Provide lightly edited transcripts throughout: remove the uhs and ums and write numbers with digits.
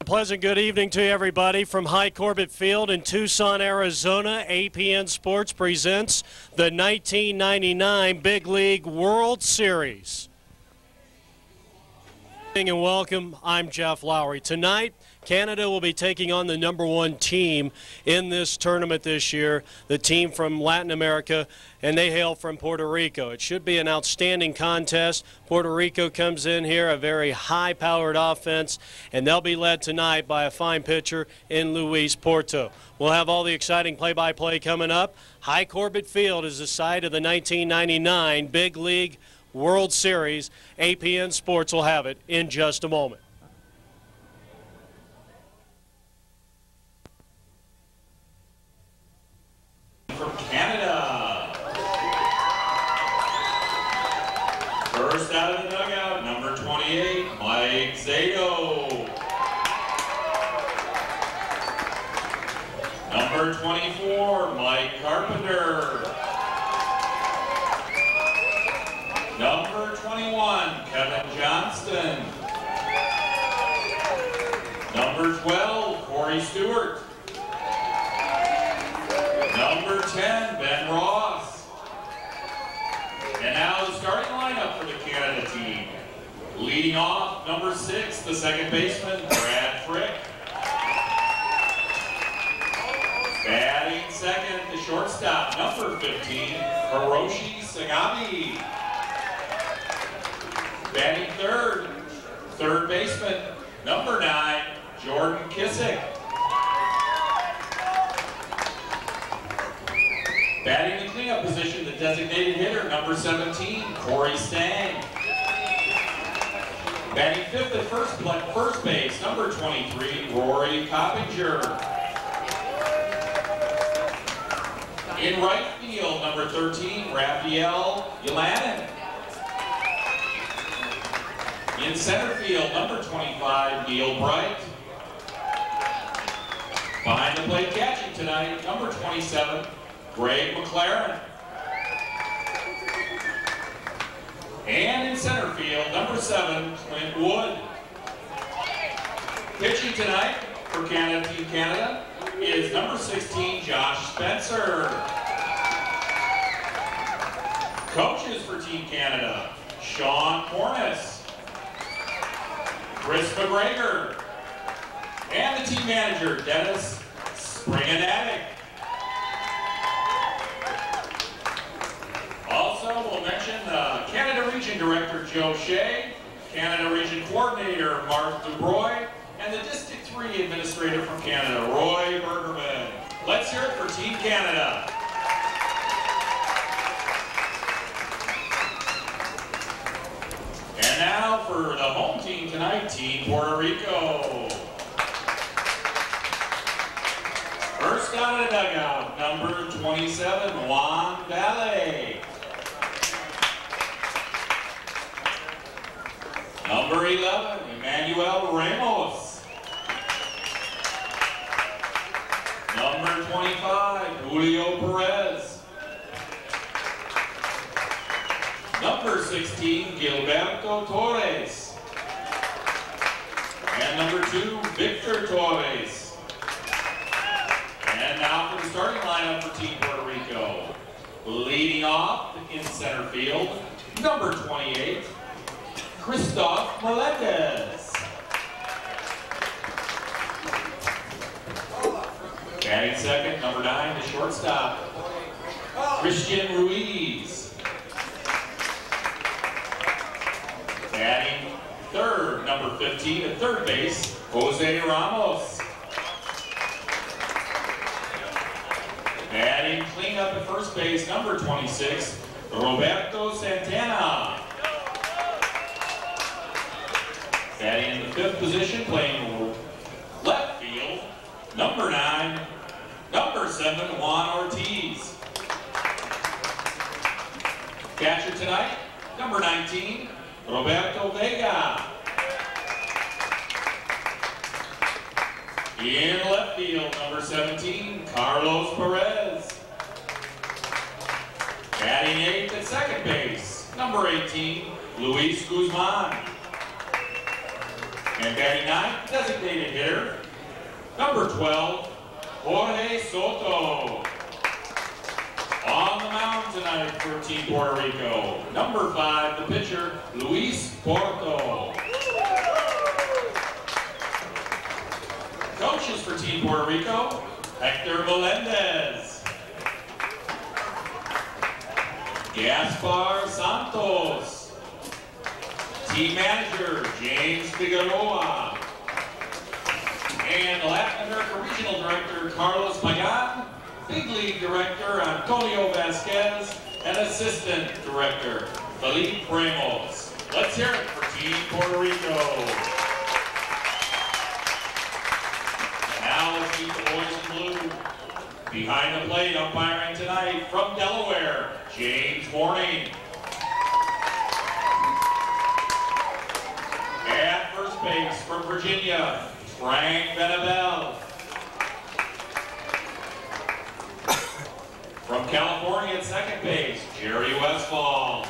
Pleasant good evening to everybody from High Corbett Field in Tucson, Arizona. APN Sports presents the 1999 Big League World Series. And welcome, I'm Jeff Lowry. Tonight, Canada will be taking on the #1 team in this tournament this year, the team from Latin America, and they hail from Puerto Rico. It should be an outstanding contest. Puerto Rico comes in here, a very high-powered offense, and they'll be led tonight by a fine pitcher in Luis Porto. We'll have all the exciting play-by-play coming up. High Corbett Field is the site of the 1999 Big League World Series. APN Sports will have it in just a moment. From Canada, first out of the dugout, number 28, Mike Zato. Number 24, Mike Carpenter. Number 21, Kevin Johnston. Number 12, Corey Stewart. Number 10, Ben Ross. And now the starting lineup for the Canada team. Leading off, number 6, the second baseman, Brad Frick. Batting second, the shortstop, number 15, Hiroshi Sagami. Batting third, third baseman, number 9, Jordan Kissick. Batting the cleanup position, the designated hitter, number 17, Corey Stang. Batting fifth at first base, number 23, Rory Coppinger. In right field, number 13, Raphael Yelanin. In center field, number 25, Neil Bright. Behind the plate catching tonight, number 27, Greg McLaren. And in center field, number 7, Clint Wood. Pitching tonight for Canada, Team Canada is number 16, Josh Spencer. Coaches for Team Canada, Sean Corniss, Chris McGregor, and the team manager, Dennis Springanatic. Also, we'll mention Canada Region Director Joe Shea, Canada Region Coordinator Mark DuBroy, and the District 3 Administrator from Canada, Roy Bergerman. Let's hear it for Team Canada. And now for the home team tonight, Team Puerto Rico. First out of the dugout, number 27, Juan Valle. Number 11, Emmanuel Ramos. Number 25, Julio Perez. Number 16, Gilberto Torres. And number 2, Victor Torres. And now for the starting lineup for Team Puerto Rico. Leading off in center field, number 28, Christoph Melendez. Batting second, number 9, the shortstop, Christian Ruiz. Batting third, number 15 at third base, Jose Ramos. Batting cleanup at first base, number 26, Roberto Santana. Batting in the fifth position, playing left field, number 9, number 7, Juan Ortiz. Catcher tonight, number 19, Roberto Vega. In left field, number 17, Carlos Perez. Batting eighth at second base, number 18, Luis Guzman. And batting ninth, designated hitter, number 12, Jorge Soto. On the mound tonight for Team Puerto Rico, number 5, the pitcher, Luis Porto. Coaches for Team Puerto Rico, Hector Melendez, Gaspar Santos, team manager, James Figueroa, and Latin America Regional Director, Carlos Pagan, Big League Director, Antonio Vasquez, and Assistant Director, Felipe Ramos. Let's hear it for Team Puerto Rico. And now let's meet the boys in blue. Behind the plate, umpiring tonight from Delaware, James Morning. At first base from Virginia, Frank Benabel. From California at second base, Jerry Westfall.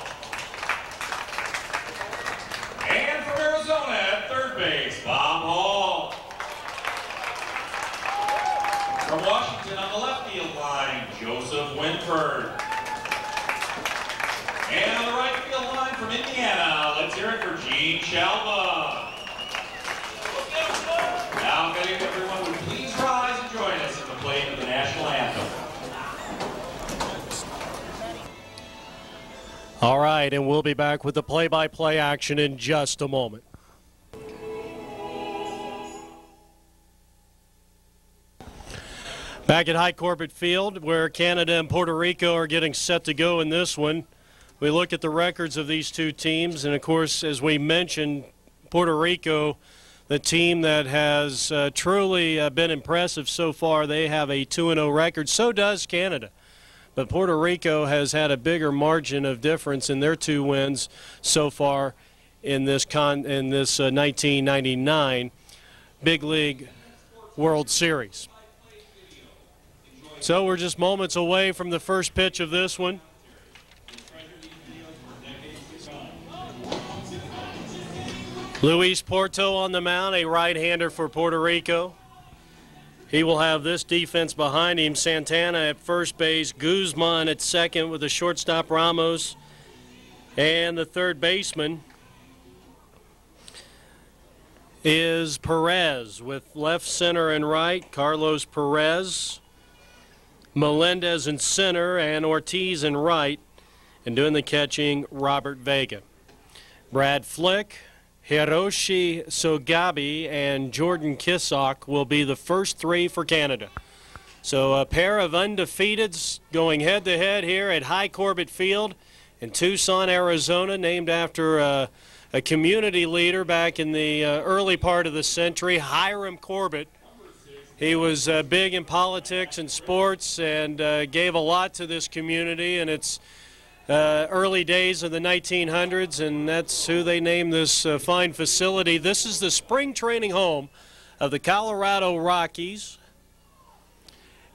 And from Arizona at third base, Bob Hall. From Washington on the left field line, Joseph Winford. And on the right field line from Indiana, let's hear it for Gene Shalva. Now, if everyone would please rise and join us in the playing of the national anthem. All right, and we'll be back with the play-by-play action in just a moment. Back at High Corbett Field, where Canada and Puerto Rico are getting set to go in this one. We look at the records of these two teams, and of course, as we mentioned, Puerto Rico, the team that has truly been impressive so far, they have a 2-0 record. So does Canada. But Puerto Rico has had a bigger margin of difference in their 2 wins so far in this 1999 Big League World Series. So we're just moments away from the first pitch of this one. Luis Porto on the mound, a right-hander for Puerto Rico. He will have this defense behind him. Santana at first base, Guzman at second with the shortstop Ramos, and the third baseman is Perez with left, center, and right. Carlos Perez, Melendez in center, and Ortiz in right, and doing the catching, Robert Vega. Brad Flick, Hiroshi Sogabi, and Jordan Kissock will be the first 3 for Canada. So a pair of undefeateds going head-to-head here at High Corbett Field in Tucson, Arizona, named after a community leader back in the early part of the century, Hiram Corbett. He was big in politics and sports and gave a lot to this community, and it's early days of the 1900s, and that's who they named this fine facility. This is the spring training home of the Colorado Rockies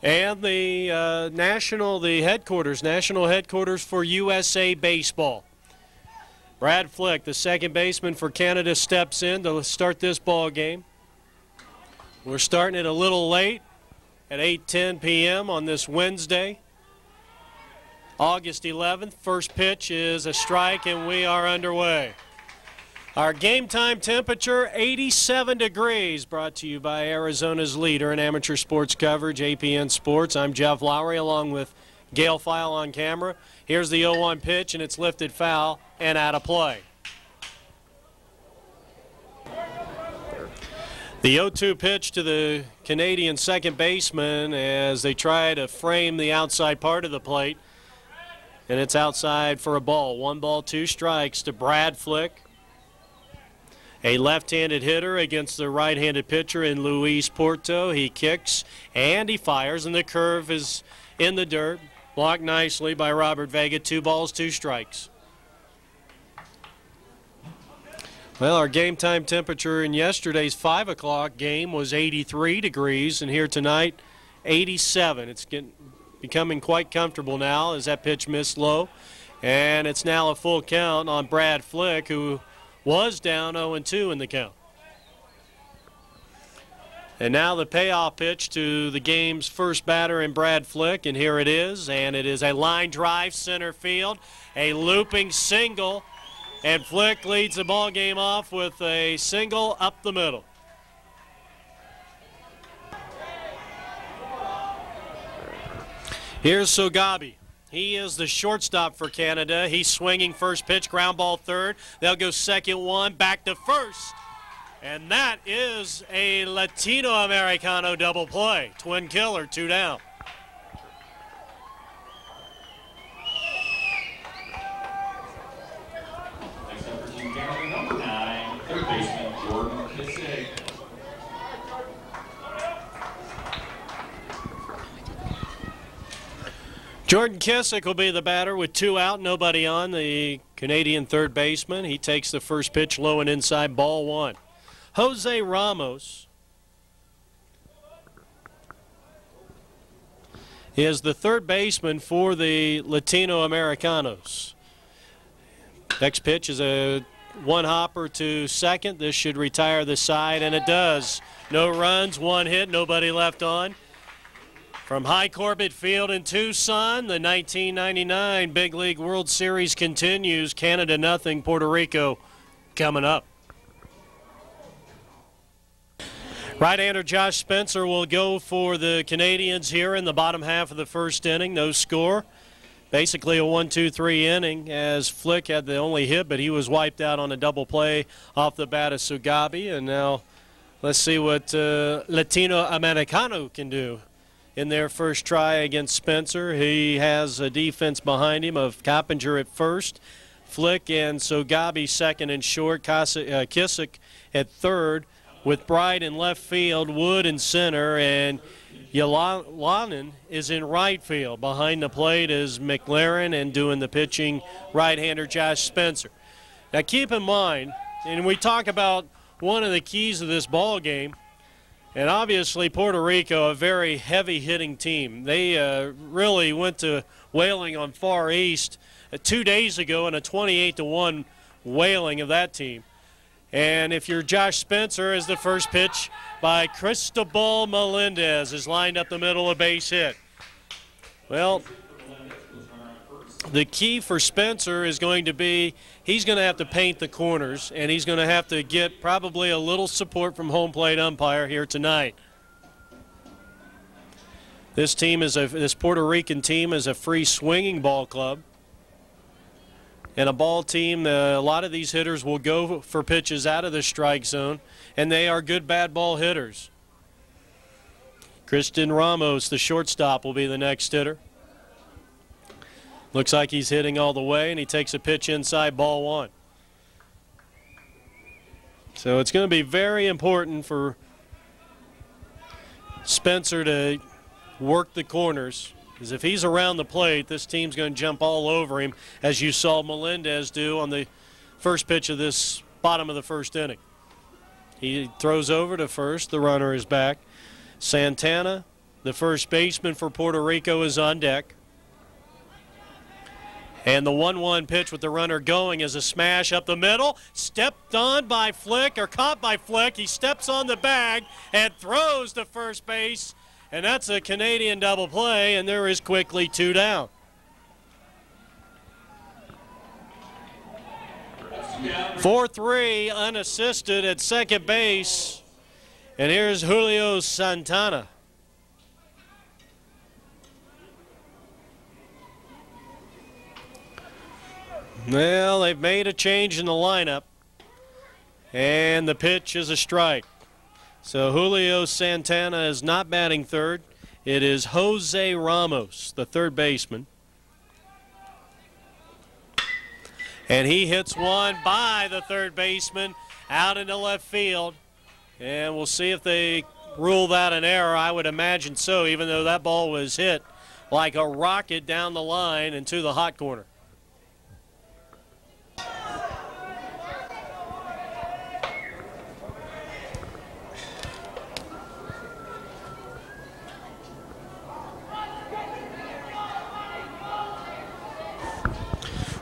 and the national headquarters for USA Baseball. Brad Flick, the second baseman for Canada, steps in to start this ball game. We're starting it a little late at 8:10 p.m. on this Wednesday, August 11th. First pitch is a strike, and we are underway. Our game time temperature, 87 degrees, brought to you by Arizona's leader in amateur sports coverage, APN Sports. I'm Jeff Lowry along with Gail File on camera. Here's the 0-1 pitch, and it's lifted foul and out of play. The 0-2 pitch to the Canadian second baseman as they try to frame the outside part of the plate. And it's outside for a ball. 1 ball, 2 strikes to Brad Flick, a left-handed hitter against the right-handed pitcher in Luis Porto. He kicks and he fires, and the curve is in the dirt, blocked nicely by Robert Vega. 2 balls, 2 strikes. Well, our game time temperature in yesterday's 5 o'clock game was 83 degrees, and here tonight, 87. It's becoming quite comfortable now as that pitch missed low. And it's now a full count on Brad Flick, who was down 0-2 in the count. And now the payoff pitch to the game's first batter in Brad Flick, and here it is. And it is a line drive center field, a looping single, and Flick leads the ball game off with a single up the middle. Here's Sogabi. He is the shortstop for Canada. He's swinging first pitch, ground ball third. They'll go second one, back to first. And that is a Latino Americano double play. Twin killer, 2 down. Next up for Team Canada, number 9, third baseman Jordan Kissick. Jordan Kissick will be the batter with 2 out, nobody on, the Canadian third baseman. He takes the first pitch low and inside, ball 1. Jose Ramos is the third baseman for the Latino Americanos. Next pitch is a one hopper to second. This should retire the side, and it does. No runs, 1 hit, nobody left on. From High Corbett Field in Tucson, the 1999 Big League World Series continues. Canada nothing, Puerto Rico coming up. Right-hander Josh Spencer will go for the Canadians here in the bottom half of the first inning. No score. Basically a 1-2-3 inning, as Flick had the only hit, but he was wiped out on a double play off the bat of Sogabi. And now let's see what Latino Americano can do in their first try against Spencer. He has a defense behind him of Coppinger at first, Flick and Sogabi second and short, Kissick at third, with Bright in left field, Wood in center, and Yalanen is in right field. Behind the plate is McLaren, and doing the pitching, right-hander Josh Spencer. Now keep in mind, and we talk about one of the keys of this ball game, and obviously Puerto Rico, a very heavy-hitting team. They really went to whaling on Far East 2 days ago in a 28-1 whaling of that team. And if you're Josh Spencer, as the first pitch by Cristobal Melendez is lined up the middle, a base hit. Well, the key for Spencer is going to be he's going to have to paint the corners, and he's going to have to get probably a little support from home plate umpire here tonight. This Puerto Rican team is a free swinging ball club. And a ball team, a lot of these hitters will go for pitches out of the strike zone, and they are good bad ball hitters. Christian Ramos, the shortstop, will be the next hitter. Looks like he's hitting all the way, and he takes a pitch inside, ball 1. So it's going to be very important for Spencer to work the corners. Because if he's around the plate, this team's going to jump all over him, as you saw Melendez do on the first pitch of this bottom of the first inning. He throws over to first. The runner is back. Santana, the first baseman for Puerto Rico, is on deck. And the 1-1 pitch with the runner going is a smash up the middle. Stepped on by Flick, or caught by Flick. He steps on the bag and throws to first base. And that's a Canadian double play, and there is quickly 2 down. 4-3 unassisted at second base. And here's Julio Santana. Well, they've made a change in the lineup, and the pitch is a strike. So Julio Santana is not batting third. It is Jose Ramos, the third baseman. And he hits one by the third baseman out into left field. And we'll see if they rule that an error. I would imagine so, even though that ball was hit like a rocket down the line into the hot corner.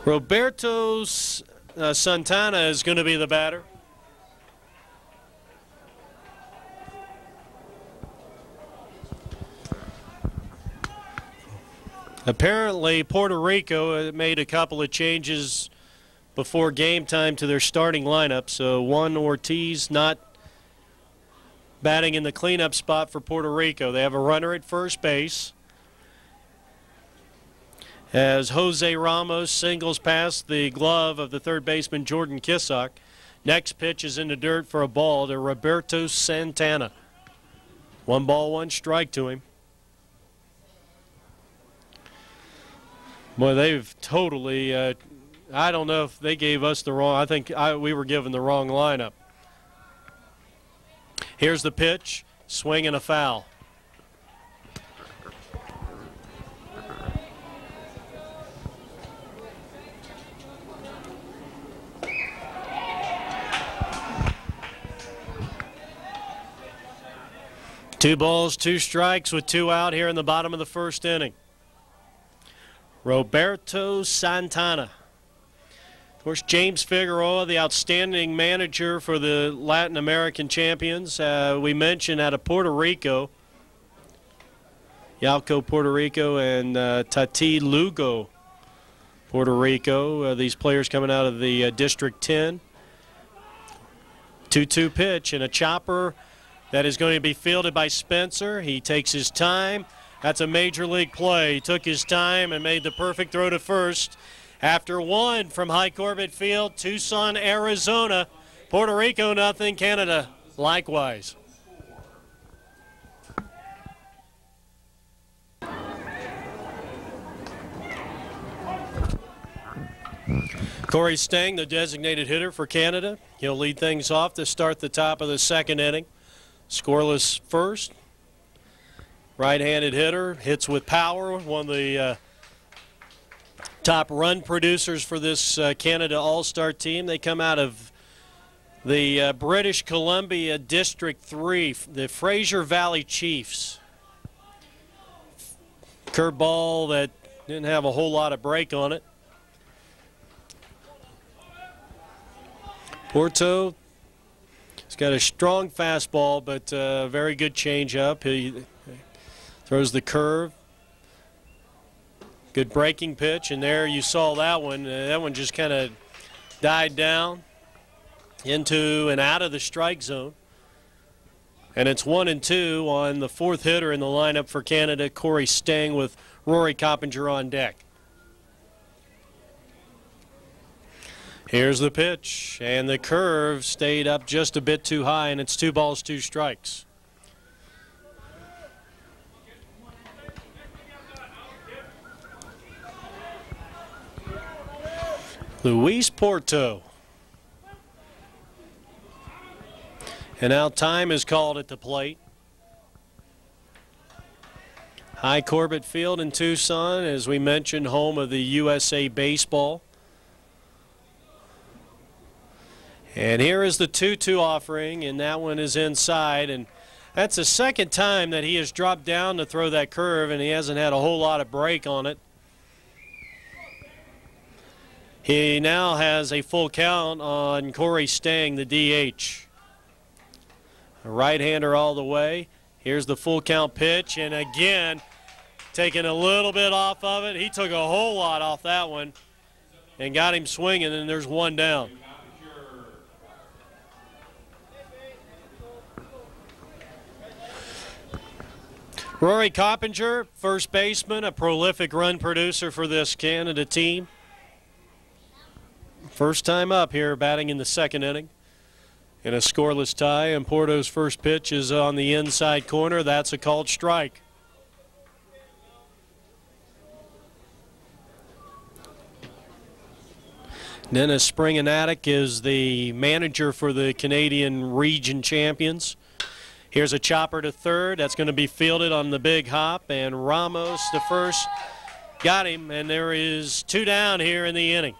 Roberto Santana is going to be the batter. Apparently, Puerto Rico made a couple of changes before game time to their starting lineup. So Juan Ortiz not batting in the cleanup spot for Puerto Rico. They have a runner at first base as Jose Ramos singles past the glove of the third baseman Jordan Kissock. Next pitch is in the dirt for a ball to Roberto Santana. 1 ball, 1 strike to him. Boy, they've totally, I don't know if they gave us the wrong, I think we were given the wrong lineup. Here's the pitch, swing and a foul. Two balls, 2 strikes with 2 out here in the bottom of the first inning. Roberto Santana. Of course, James Figueroa, the outstanding manager for the Latin American champions. We mentioned out of Puerto Rico, Yauco, Puerto Rico, and Tati Lugo, Puerto Rico. These players coming out of the District 10. 2-2 pitch and a chopper that is going to be fielded by Spencer. He takes his time. That's a major league play. He took his time and made the perfect throw to first. After 1 from High Corbett Field, Tucson, Arizona. Puerto Rico nothing, Canada likewise. Corey Stang, the designated hitter for Canada. He'll lead things off to start the top of the second inning. Scoreless first. Right-handed hitter, hits with power, one of the top run producers for this Canada All-Star team. They come out of the British Columbia District 3, the Fraser Valley Chiefs. Curveball that didn't have a whole lot of break on it. Porto, he's got a strong fastball, but very good changeup. He throws the curve. Good breaking pitch, and there you saw that one. That one just kind of died down into and out of the strike zone. And it's 1-2 on the 4th hitter in the lineup for Canada, Corey Stang, with Rory Coppinger on deck. Here's the pitch, and the curve stayed up just a bit too high, and it's 2 balls, 2 strikes. Luis Porto. And now time is called at the plate. High Corbett Field in Tucson, as we mentioned, home of the USA Baseball. And here is the 2-2 offering, and that one is inside. And that's the second time that he has dropped down to throw that curve, and he hasn't had a whole lot of break on it. He now has a full count on Corey Stang, the DH. A right-hander all the way. Here's the full count pitch, and again, taking a little bit off of it. He took a whole lot off that one and got him swinging, and there's 1 down. Rory Coppinger, first baseman, a prolific run producer for this Canada team. First time up here, batting in the second inning in a scoreless tie, and Porto's first pitch is on the inside corner. That's a called strike. Dennis Springanatic is the manager for the Canadian Region Champions. Here's a chopper to third. That's going to be fielded on the big hop, and Ramos, the first, got him, and there is 2 down here in the inning.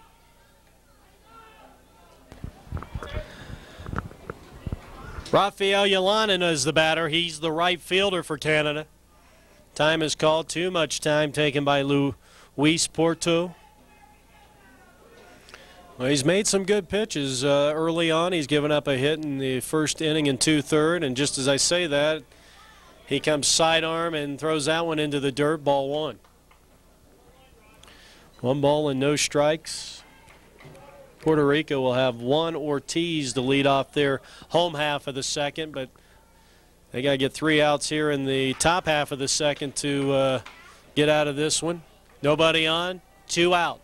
Rafael Yalanen is the batter. He's the right fielder for Canada. Time is called. Too much time taken by Luis Porto. Well, he's made some good pitches early on. He's given up a hit in the first inning in 2/3, and just as I say that, he comes sidearm and throws that one into the dirt, ball 1. 1 ball and no strikes. Puerto Rico will have Juan Ortiz to lead off their home half of the second, but they got to get 3 outs here in the top half of the second to get out of this one. Nobody on, 2 out.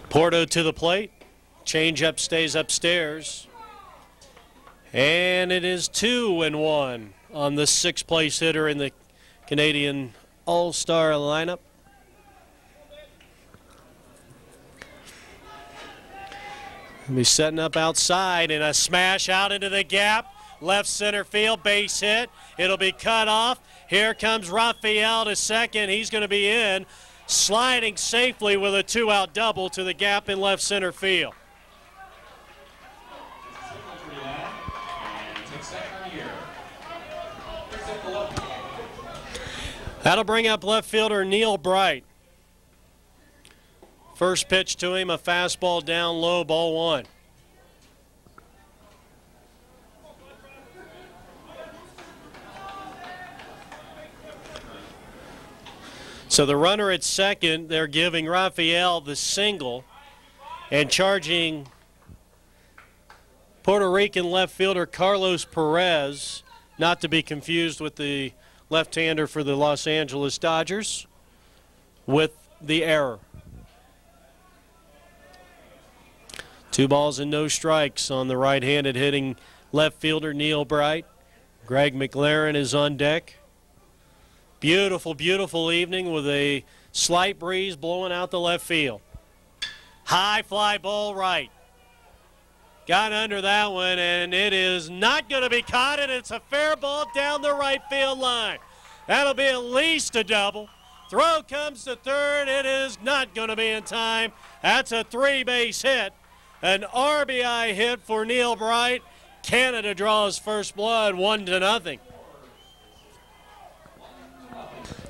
Porto to the plate. Changeup stays upstairs. And it is 2-1 on the 6th place hitter in the Canadian All-Star lineup. He'll be setting up outside and a smash out into the gap. Left center field, base hit. It'll be cut off. Here comes Rafael to second. He's going to be in, sliding safely with a 2-out double to the gap in left center field. That'll bring up left fielder Neil Bright. First pitch to him, a fastball down low, ball 1. So the runner at second, they're giving Rafael the single and charging Puerto Rican left fielder Carlos Perez, not to be confused with the left-hander for the Los Angeles Dodgers, with the error. 2 balls and no strikes on the right-handed hitting left fielder Neil Bright. Greg McLaren is on deck. Beautiful, beautiful evening with a slight breeze blowing out the left field. High fly ball right. Got under that one, and it is not going to be caught, and it's a fair ball down the right field line. That'll be at least a double. Throw comes to third. It is not going to be in time. That's a 3-base hit. An RBI hit for Neil Bright. Canada draws first blood, 1-0.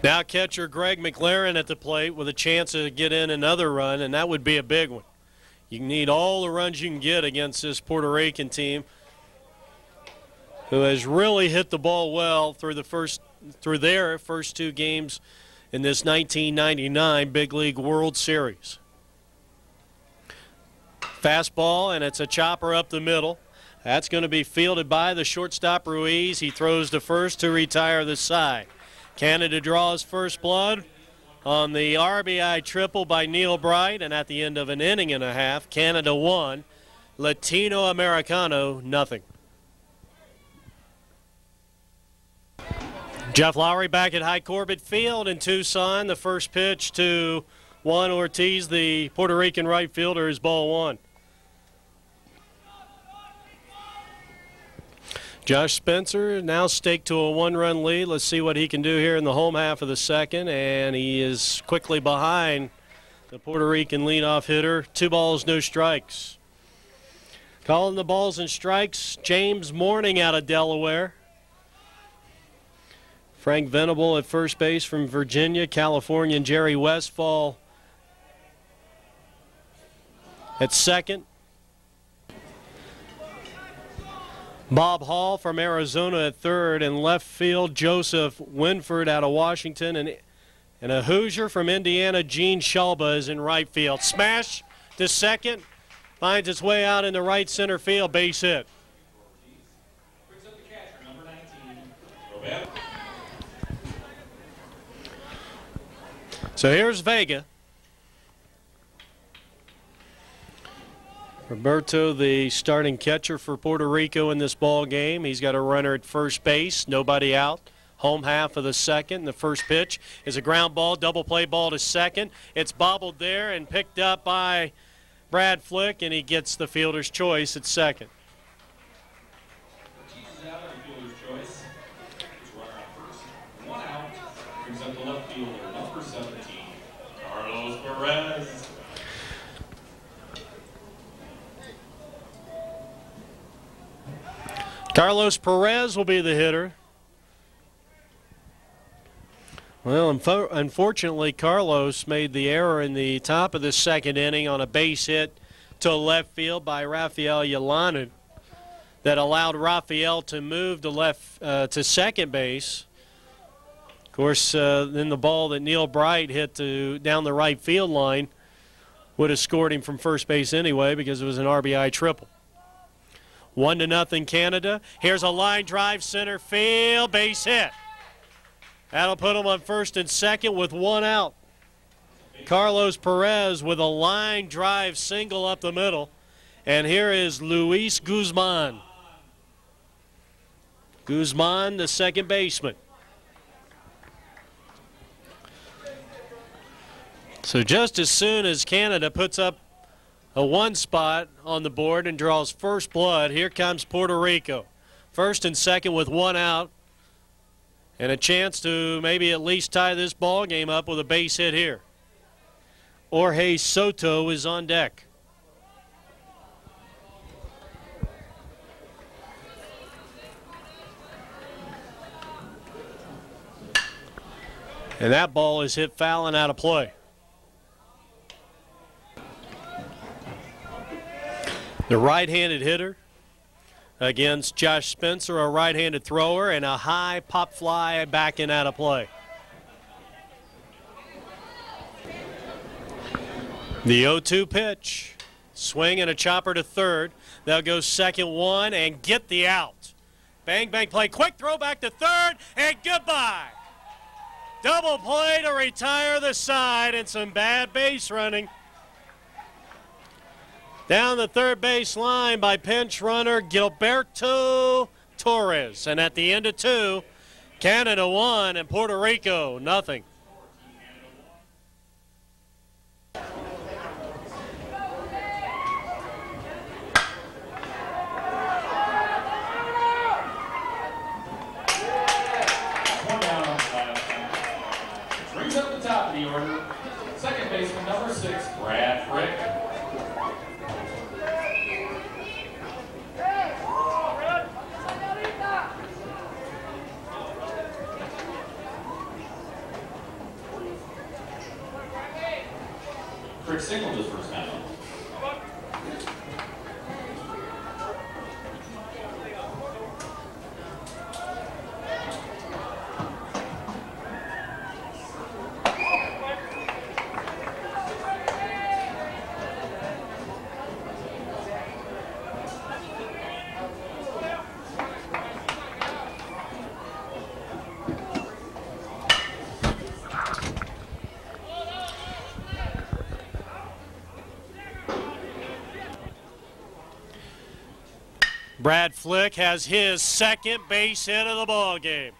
Now catcher Greg McLaren at the plate with a chance to get in another run, and that would be a big one. You need all the runs you can get against this Puerto Rican team, who has really hit the ball well through their first 2 games in this 1999 Big League World Series. Fastball, and it's a chopper up the middle. That's going to be fielded by the shortstop Ruiz. He throws to first to retire the side. Canada draws first blood on the RBI triple by Neil Bright, and at the end of an inning and a half, Canada 1, Latino Americano 0. Jeff Lowry back at High Corbett Field in Tucson. The first pitch to Juan Ortiz, the Puerto Rican right fielder, is ball 1. Josh Spencer now staked to a 1-run lead. Let's see what he can do here in the home half of the second, and he is quickly behind the Puerto Rican leadoff hitter. 2 balls, no strikes. Calling the balls and strikes, James Morning out of Delaware. Frank Venable at first base from Virginia. Californian Jerry Westfall at second. Bob Hall from Arizona at third, and left field Joseph Winford out of Washington, and a Hoosier from Indiana, Gene Shalba, is in right field. Smash to second, finds its way out into right center field, base hit. Brings up the catcher, number 19, Roberto. So here's Vega. Roberto, the starting catcher for Puerto Rico in this ball game. He's got a runner at first base, nobody out. Home half of the second. The first pitch is a ground ball, double play ball to second. It's bobbled there and picked up by Brad Flick, and he gets the fielder's choice at second. Ortiz is out on fielder's choice. It's runner at first. 1 out. Brings up the left fielder, number 17, Carlos Perez. Carlos Perez will be the hitter. Well, unfortunately, Carlos made the error in the top of the second inning on a base hit to left field by Rafael Yalanen that allowed Rafael to move to second base. Of course, then the ball that Neil Bright hit down the right field line would have scored him from first base anyway because it was an RBI triple. 1-0 Canada. Here's a line drive center field, base hit. That'll put them on first and second with one out. Carlos Perez with a line drive single up the middle. And here is Luis Guzman. Guzman, the second baseman. So just as soon as Canada puts up a one spot on the board and draws first blood, here comes Puerto Rico. First and second with one out. And a chance to maybe at least tie this ball game up with a base hit here. Jorge Soto is on deck. And that ball is hit foul and out of play. The right-handed hitter against Josh Spencer, a right-handed thrower, and a high pop fly back and out of play. The 0-2 pitch. Swing and a chopper to third. They'll go second one and get the out. Bang, bang play. Quick throw back to third and goodbye. Double play to retire the side and some bad base running. Down the third base line by pinch runner Gilberto Torres. And at the end of two, Canada 1 and Puerto Rico nothing. Brings up the top of the order, second baseman number 6, Brad Frick. Frick signaled his first time up. Brad Flick has his second base hit of the ball game.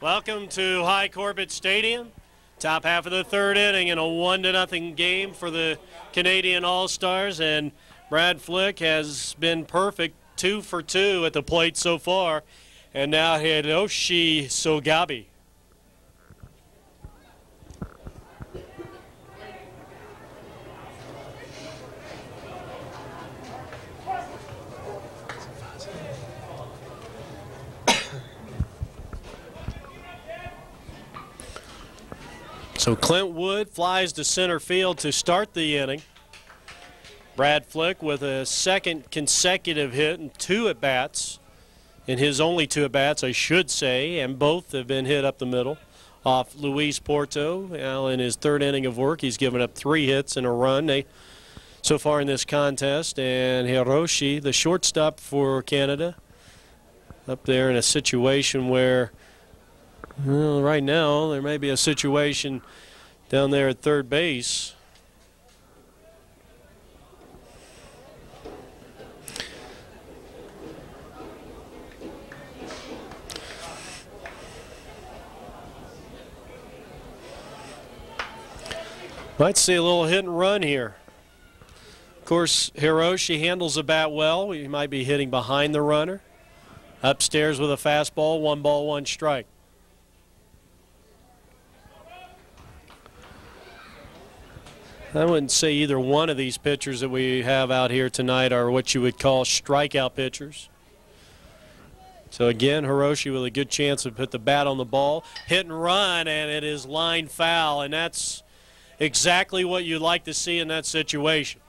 Welcome to High Corbett Stadium. Top half of the third inning in a 1-0 game for the Canadian All-Stars, and Brad Flick has been perfect, 2 for 2 at the plate so far, and now Hiroshi Sogabi. So Clint Wood flies to center field to start the inning. Brad Flick with a second consecutive hit and 2 at-bats. In his only 2 at-bats, I should say, and both have been hit up the middle off Luis Porto. Now in his third inning of work, he's given up 3 hits and a run so far in this contest. And Hiroshi, the shortstop for Canada, up there in a situation where, well, right now there may be a situation down there at third base. Might see a little hit and run here. Of course, Hiroshi handles the bat well. He might be hitting behind the runner. Upstairs with a fastball, 1 ball, 1 strike. I wouldn't say either one of these pitchers that we have out here tonight are what you would call strikeout pitchers. So again, Hiroshi with a good chance to put the bat on the ball, hit and run, and it is line foul, and that's exactly what you'd like to see in that situation.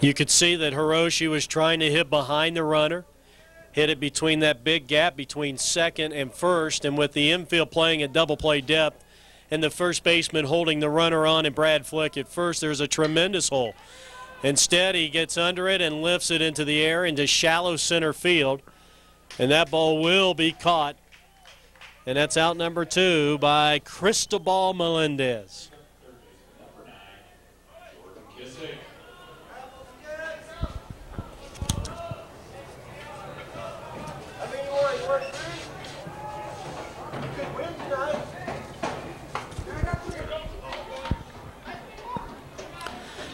You could see that Hiroshi was trying to hit behind the runner, hit it between that big gap between second and first, and with the infield playing at double play depth and the first baseman holding the runner on and Brad Flick at first, there's a tremendous hole. Instead, he gets under it and lifts it into the air into shallow center field, and that ball will be caught. And that's out number 2 by Cristobal Melendez.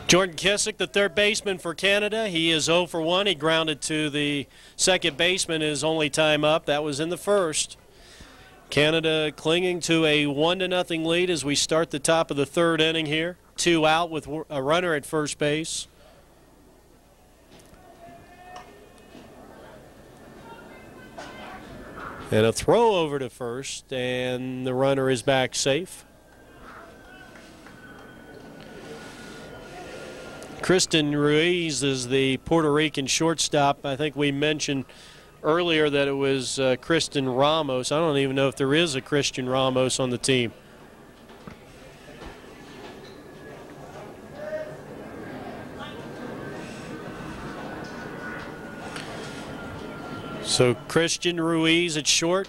Jordan Kissick, the third baseman for Canada. He is 0 for 1. He grounded to the second baseman his only time up. That was in the first. Canada clinging to a 1-0 lead as we start the top of the third inning here. 2 out with a runner at first base. And a throw over to first, and the runner is back safe. Kristen Ruiz is the Puerto Rican shortstop. I think we mentioned earlier that it was Kristen Ramos. I don't even know if there is a Christian Ramos on the team. So Christian Ruiz at short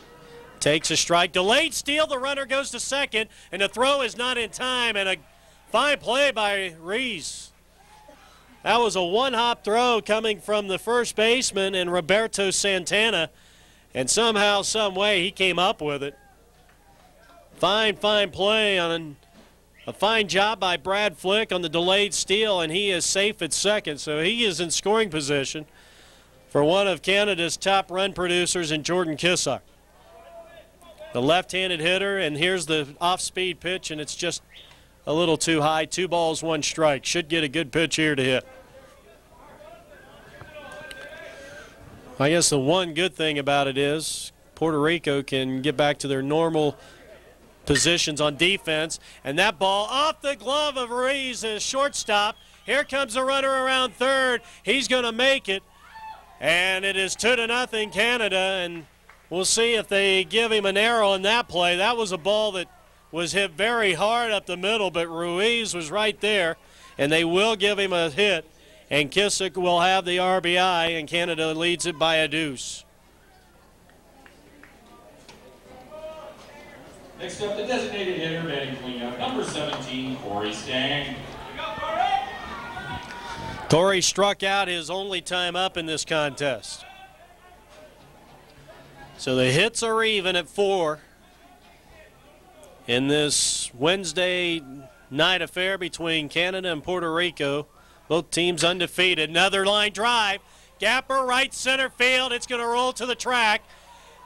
takes a strike. Delayed steal. The runner goes to second, and the throw is not in time, and a fine play by Ruiz. That was a one-hop throw coming from the first baseman and Roberto Santana, and somehow, some way, he came up with it. Fine play on a fine job by Brad Flick on the delayed steal, and he is safe at second, so he is in scoring position for one of Canada's top run producers in Jordan Kissick. The left-handed hitter, and here's the off-speed pitch, and it's just a little too high. 2 balls, 1 strike. Should get a good pitch here to hit. I guess the one good thing about it is Puerto Rico can get back to their normal positions on defense. And that ball off the glove of Ruiz, his shortstop. Here comes the runner around third. He's going to make it. And it is 2-0 Canada. And we'll see if they give him an arrow on that play. That was a ball that was hit very hard up the middle, but Ruiz was right there, and they will give him a hit, and Kissick will have the RBI, and Canada leads it by a deuce. Next up, the designated hitter batting cleanup, number 17, Corey Stang. Corey struck out his only time up in this contest. So the hits are even at 4. In this Wednesday night affair between Canada and Puerto Rico, both teams undefeated. Another line drive. Gapper, right center field. It's going to roll to the track.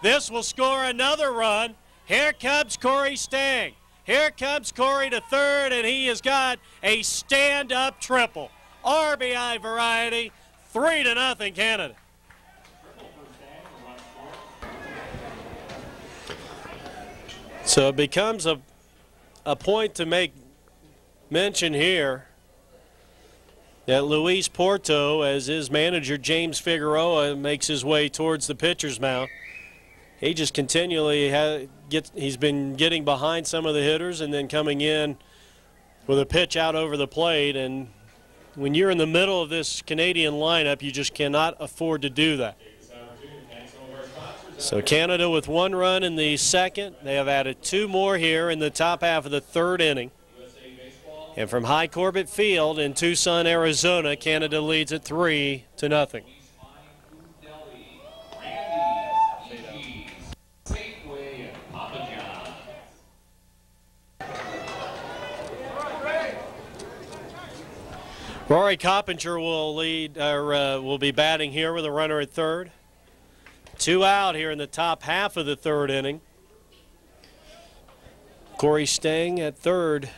This will score another run. Here comes Corey Stang. Here comes Corey to third, and he has got a stand-up triple. RBI variety, 3-0 Canada. So it becomes a point to make mention here that Luis Porto, as his manager James Figueroa makes his way towards the pitcher's mound, he just continually he's been getting behind some of the hitters and then coming in with a pitch out over the plate. And when you're in the middle of this Canadian lineup, you just cannot afford to do that. So Canada with 1 run in the second. They have added 2 more here in the top half of the third inning. And from High Corbett Field in Tucson, Arizona, Canada leads at 3-0. Rory Coppinger will be batting here with a runner at third. 2 out here in the top half of the third inning. Corey Stang at third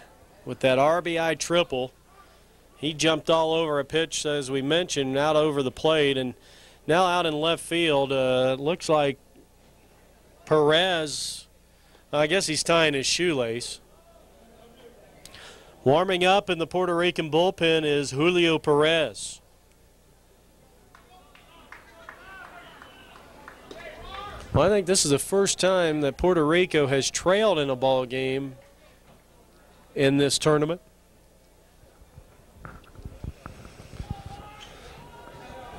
with that RBI triple. He jumped all over a pitch, as we mentioned, out over the plate, and now out in left field. Looks like Perez, I guess he's tying his shoelace. Warming up in the Puerto Rican bullpen is Julio Perez. Well, I think this is the first time that Puerto Rico has trailed in a ball game in this tournament.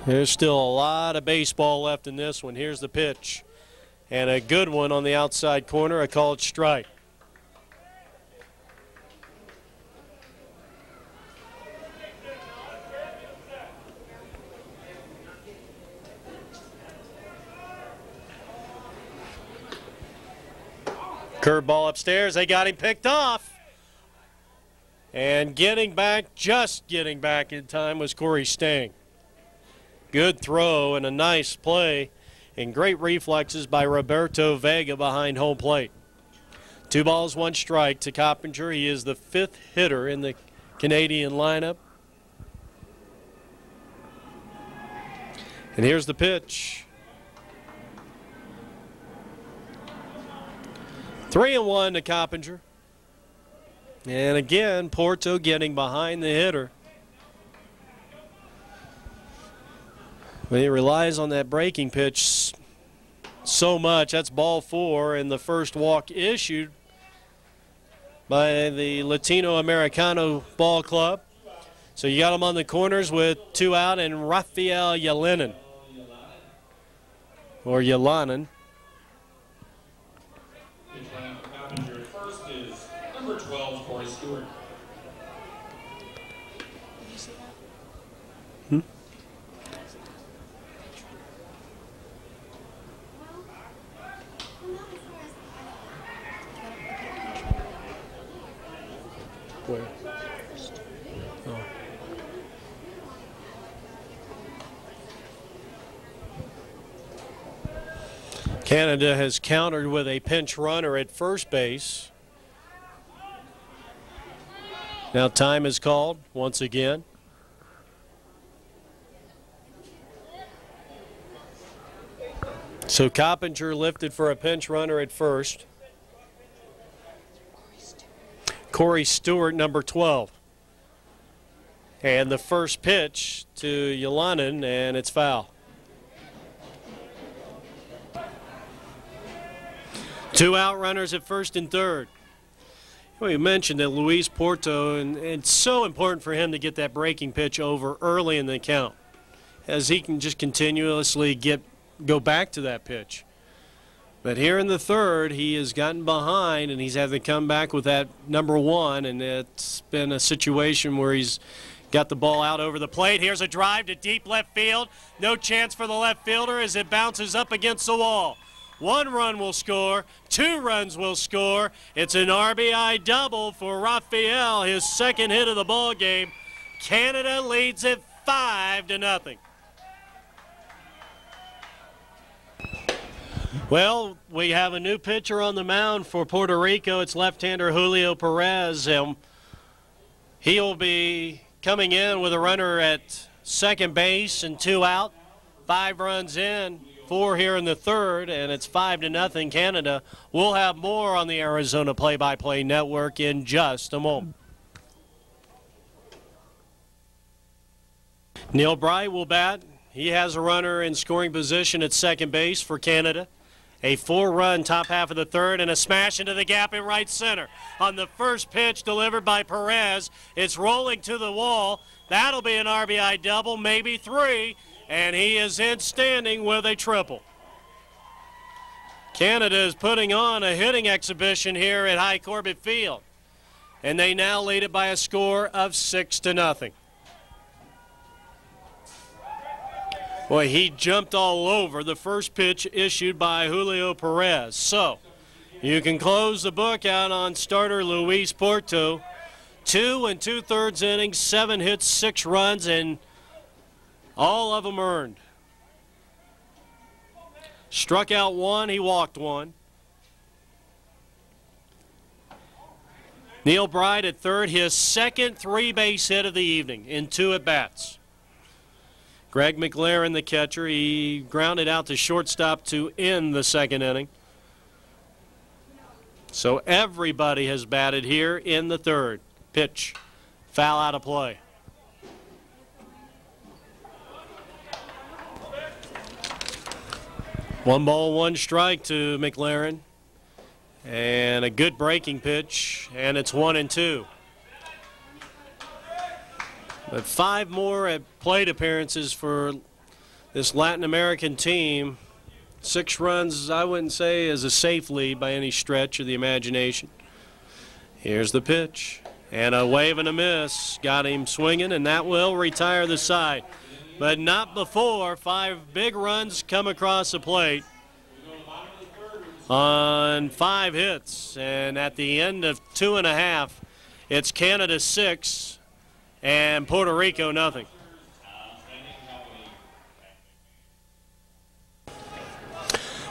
There's still a lot of baseball left in this one. Here's the pitch. And a good one on the outside corner, a called strike. Curveball upstairs, they got him picked off. And just getting back in time was Corey Stang. Good throw and a nice play and great reflexes by Roberto Vega behind home plate. 2 balls, 1 strike to Coppinger. He is the 5th hitter in the Canadian lineup. And here's the pitch. 3-1 to Coppinger. And again, Porto getting behind the hitter. But he relies on that breaking pitch so much. That's ball 4, and the first walk issued by the Latino Americano Ball Club. So you got him on the corners with 2 out, and Rafael Yelanin. Or Yelanin. First is number 12, Corey Stewart. Where? Oh. Canada has countered with a pinch runner at first base. Now time is called once again. So Coppinger lifted for a pinch runner at first. Corey Stewart, number 12. And the first pitch to Yelanin, and it's foul. 2 out runners at first and third. We mentioned that Luis Porto, and it's so important for him to get that breaking pitch over early in the count, as he can just continuously go back to that pitch. But here in the third, he has gotten behind, and he's had to come back with that number 1, and it's been a situation where he's got the ball out over the plate. Here's a drive to deep left field. No chance for the left fielder as it bounces up against the wall. 1 run will score, 2 runs will score. It's an RBI double for Rafael, his 2nd hit of the ball game. Canada leads it 5-0. Well, we have a new pitcher on the mound for Puerto Rico. It's left-hander Julio Perez. He'll be coming in with a runner at second base and 2 out. 5 runs in, 4 here in the third, and it's 5-0 Canada. We'll have more on the Arizona Play-by-Play Network in just a moment. Neil Bright will bat. He has a runner in scoring position at second base for Canada. A 4-run top half of the third and a smash into the gap in right center. On the first pitch delivered by Perez, it's rolling to the wall. That'll be an RBI double, maybe 3, and he is in standing with a triple. Canada is putting on a hitting exhibition here at High Corbett Field, and they now lead it by a score of 6-0. Boy, he jumped all over the first pitch issued by Julio Perez. So you can close the book out on starter Luis Porto. 2 2/3 innings, 7 hits, 6 runs, and all of them earned. Struck out 1, he walked 1. Neil Bright at third, his 2nd 3-base hit of the evening in 2 at-bats. Greg McLaren, the catcher, he grounded out to shortstop to end the 2nd inning. So everybody has batted here in the third. Pitch, foul out of play. One ball, one strike to McLaren. And a good breaking pitch, and it's 1-2. But 5 more at plate appearances for this Latin American team. 6 runs, I wouldn't say is a safe lead by any stretch of the imagination. Here's the pitch, and a wave and a miss. Got him swinging, and that will retire the side. But not before 5 big runs come across the plate on 5 hits. And at the end of 2.5, it's Canada 6 and Puerto Rico nothing.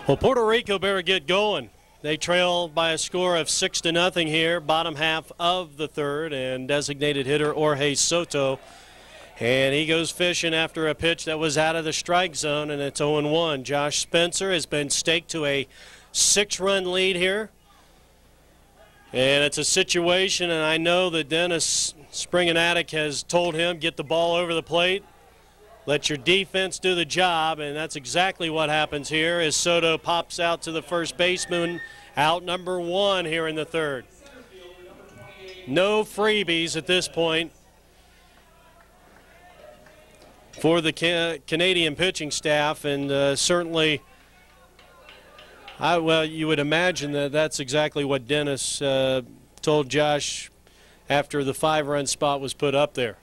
Well, Puerto Rico better get going. They trail by a score of 6-0 here, bottom half of the third, and designated hitter Jorge Soto. And he goes fishing after a pitch that was out of the strike zone, and it's 0-1. Josh Spencer has been staked to a 6-run lead here. And it's a situation, and I know that Dennis Springanatic has told him, get the ball over the plate, let your defense do the job, and that's exactly what happens here as Soto pops out to the first baseman, out number 1 here in the third. No freebies at this point for the Canadian pitching staff, and certainly, well, you would imagine that that's exactly what Dennis told Josh after the 5-run spot was put up there.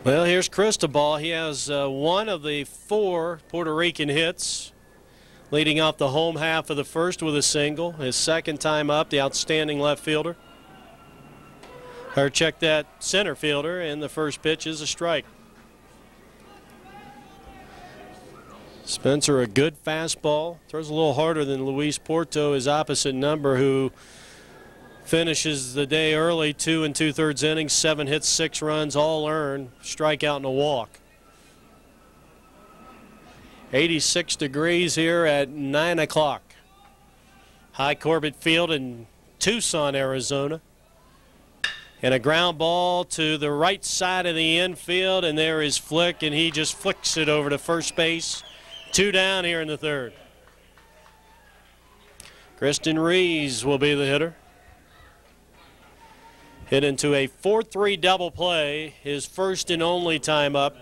Well, here's Cristobal. He has 1 of the 4 Puerto Rican hits, leading off the home half of the first with a single. His second time up, the outstanding left fielder. Or check that center fielder, and the first pitch is a strike. Spencer, a good fastball. Throws a little harder than Luis Porto, his opposite number, who finishes the day early, 2 2/3 innings, 7 hits, 6 runs, all earned, strikeout and a walk. 86 degrees here at 9 o'clock. High Corbett Field in Tucson, Arizona. And a ground ball to the right side of the infield, and there is Flick, and he just flicks it over to first base. 2 down here in the third. Kristen Rees will be the hitter. Hit into a 4-3 double play, his first and only time up.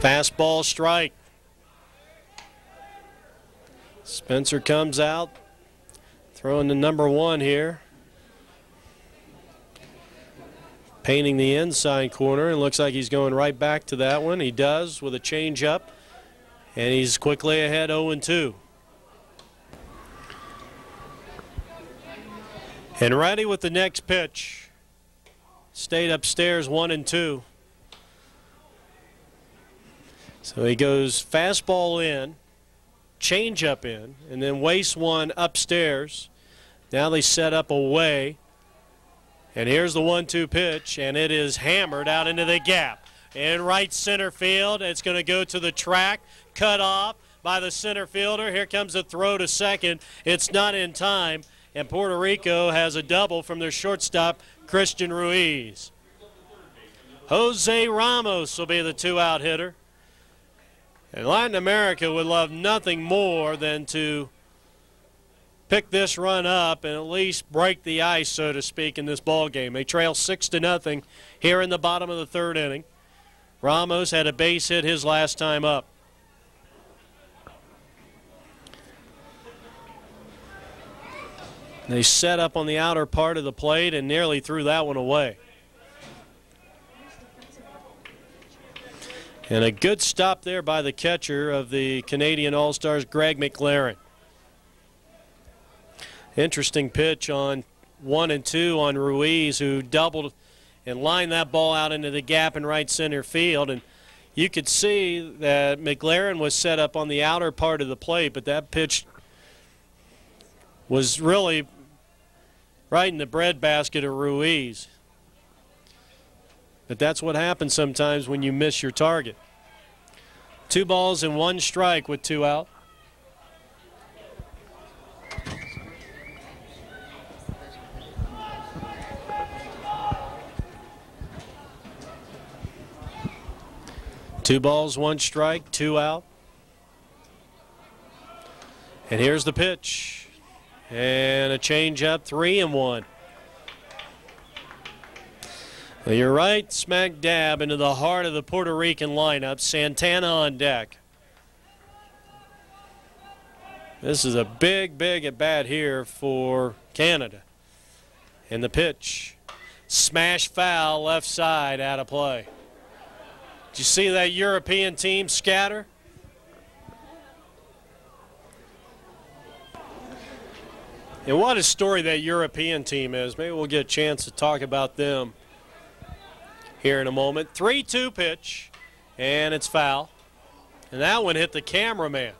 Fastball strike. Spencer comes out, throwing the number 1 here. Painting the inside corner, and looks like he's going right back to that one. He does with a changeup, and he's quickly ahead 0-2. And ready with the next pitch. Stayed upstairs 1-2. So he goes fastball in, changeup in, and then wastes one upstairs. Now they set up away. And here's the 1-2 pitch, and it is hammered out into the gap. In right center field, it's going to go to the track, cut off by the center fielder. Here comes a throw to second. It's not in time, and Puerto Rico has a double from their shortstop, Christian Ruiz. Jose Ramos will be the 2-out hitter. And Latin America would love nothing more than to pick this run up and at least break the ice, so to speak, in this ball game. They trail 6-0 here in the bottom of the third inning. Ramos had a base hit his last time up. They set up on the outer part of the plate and nearly threw that one away. And a good stop there by the catcher of the Canadian All-Stars, Greg McLaren. Interesting pitch on 1-2 on Ruiz, who doubled and lined that ball out into the gap in right center field. And you could see that McLaren was set up on the outer part of the plate, but that pitch was really right in the breadbasket of Ruiz. But that's what happens sometimes when you miss your target. 2 balls and 1 strike with 2 out. Two balls, 1 strike, 2 out. And here's the pitch. And a changeup, 3-1. Well, you're right, smack dab into the heart of the Puerto Rican lineup. Santana on deck. This is a big, big at bat here for Canada. And the pitch. Smash foul, left side, out of play. Did you see that European team scatter? And what a story that European team is. Maybe we'll get a chance to talk about them here in a moment. 3-2 pitch, and it's foul. And that one hit the cameraman.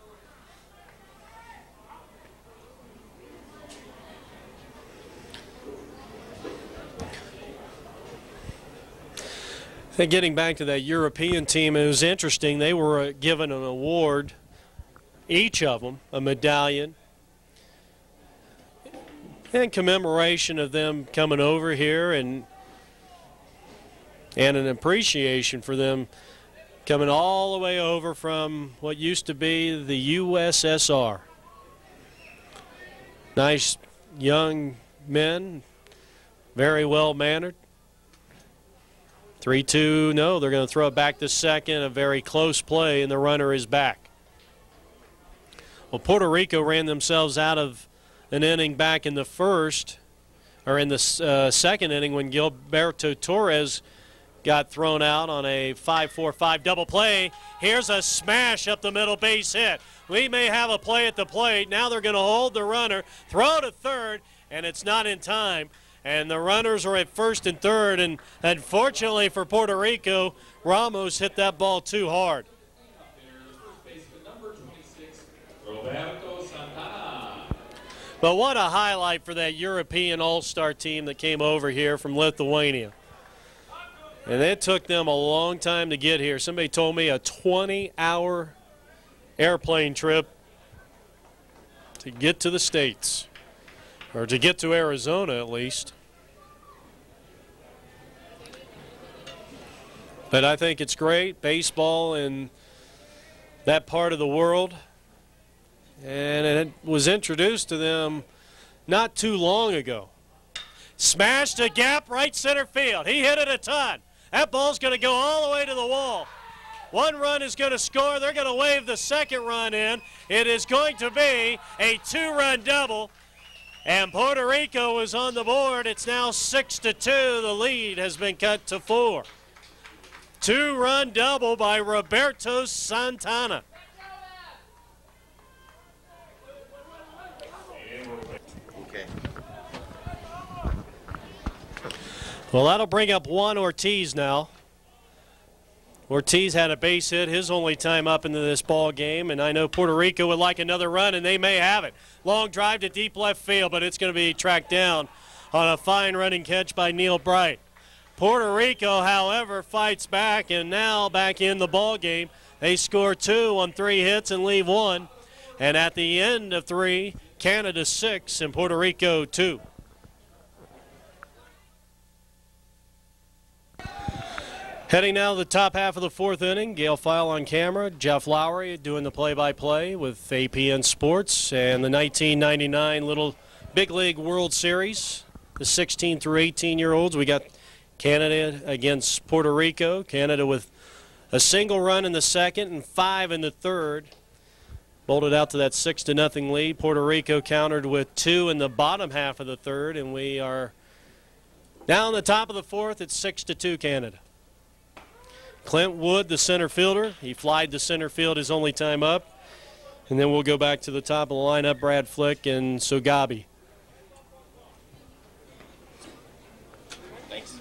And getting back to that European team, it was interesting. They were given an award, each of them, a medallion, in commemoration of them coming over here and an appreciation for them coming all the way over from what used to be the USSR. Nice young men, very well mannered. 3-2, no, they're going to throw it back to second. A very close play, and the runner is back. Well, Puerto Rico ran themselves out of an inning back in the first, or in the second inning when Gilberto Torres got thrown out on a 5-4-5 double play. Here's a smash up the middle, base hit. We may have a play at the plate. Now they're going to hold the runner, throw to third, and it's not in time. And the runners are at first and third, and unfortunately for Puerto Rico, Ramos hit that ball too hard. But what a highlight for that European all-star team that came over here from Lithuania. And it took them a long time to get here. Somebody told me a 20-hour airplane trip to get to the States. Or to get to Arizona, at least. But I think it's great, baseball in that part of the world. And it was introduced to them not too long ago. Smashed a gap, right center field. He hit it a ton. That ball's going to go all the way to the wall. 1 run is going to score. They're going to wave the second run in. It is going to be a 2-run double. And Puerto Rico is on the board. It's now 6-2. The lead has been cut to 4. 2-run double by Roberto Santana. Okay. Well, that'll bring up Juan Ortiz now. Ortiz had a base hit his only time up into this ball game, and I know Puerto Rico would like another run, and they may have it. Long drive to deep left field, but it's going to be tracked down on a fine running catch by Neil Bright. Puerto Rico, however, fights back, and now back in the ball game. They score 2 on 3 hits and leave 1. And at the end of 3, Canada 6 and Puerto Rico 2. Heading now to the top half of the 4th inning, Gail File on camera, Jeff Lowry doing the play-by-play with APN Sports, and the 1999 Little Big League World Series, the 16 through 18-year-olds. We got Canada against Puerto Rico. Canada with a single run in the second and 5 in the third. Bolted out to that 6-0 lead. Puerto Rico countered with 2 in the bottom half of the third, and we are now in the top of the 4th. It's 6-2 Canada. Clint Wood, the center fielder. He flied to center field his only time up. And then we'll go back to the top of the lineup, Brad Flick and Sogabi. Thanks.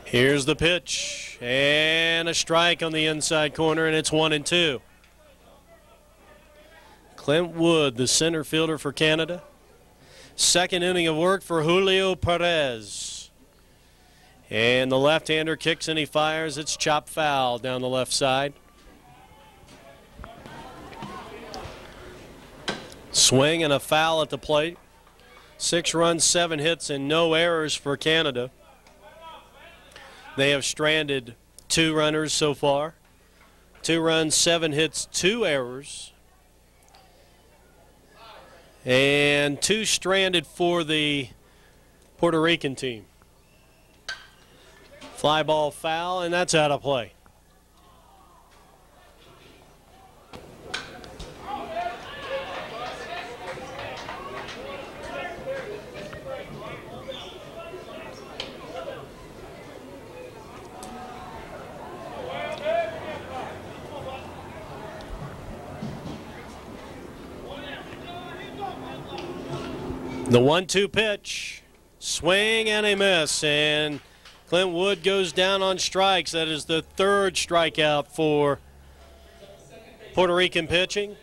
Here's the pitch. And a strike on the inside corner, and it's 1-2. Clint Wood, the center fielder for Canada. Second inning of work for Julio Perez. And the left-hander kicks and he fires. It's chopped foul down the left side. Swing and a foul at the plate. 6 runs, 7 hits, and no errors for Canada. They have stranded 2 runners so far. 2 runs, 7 hits, 2 errors. And 2 stranded for the Puerto Rican team. Fly ball foul, and that's out of play. The 1-2 pitch, swing and a miss, and Clint Wood goes down on strikes. That is the 3rd strikeout for Puerto Rican pitching.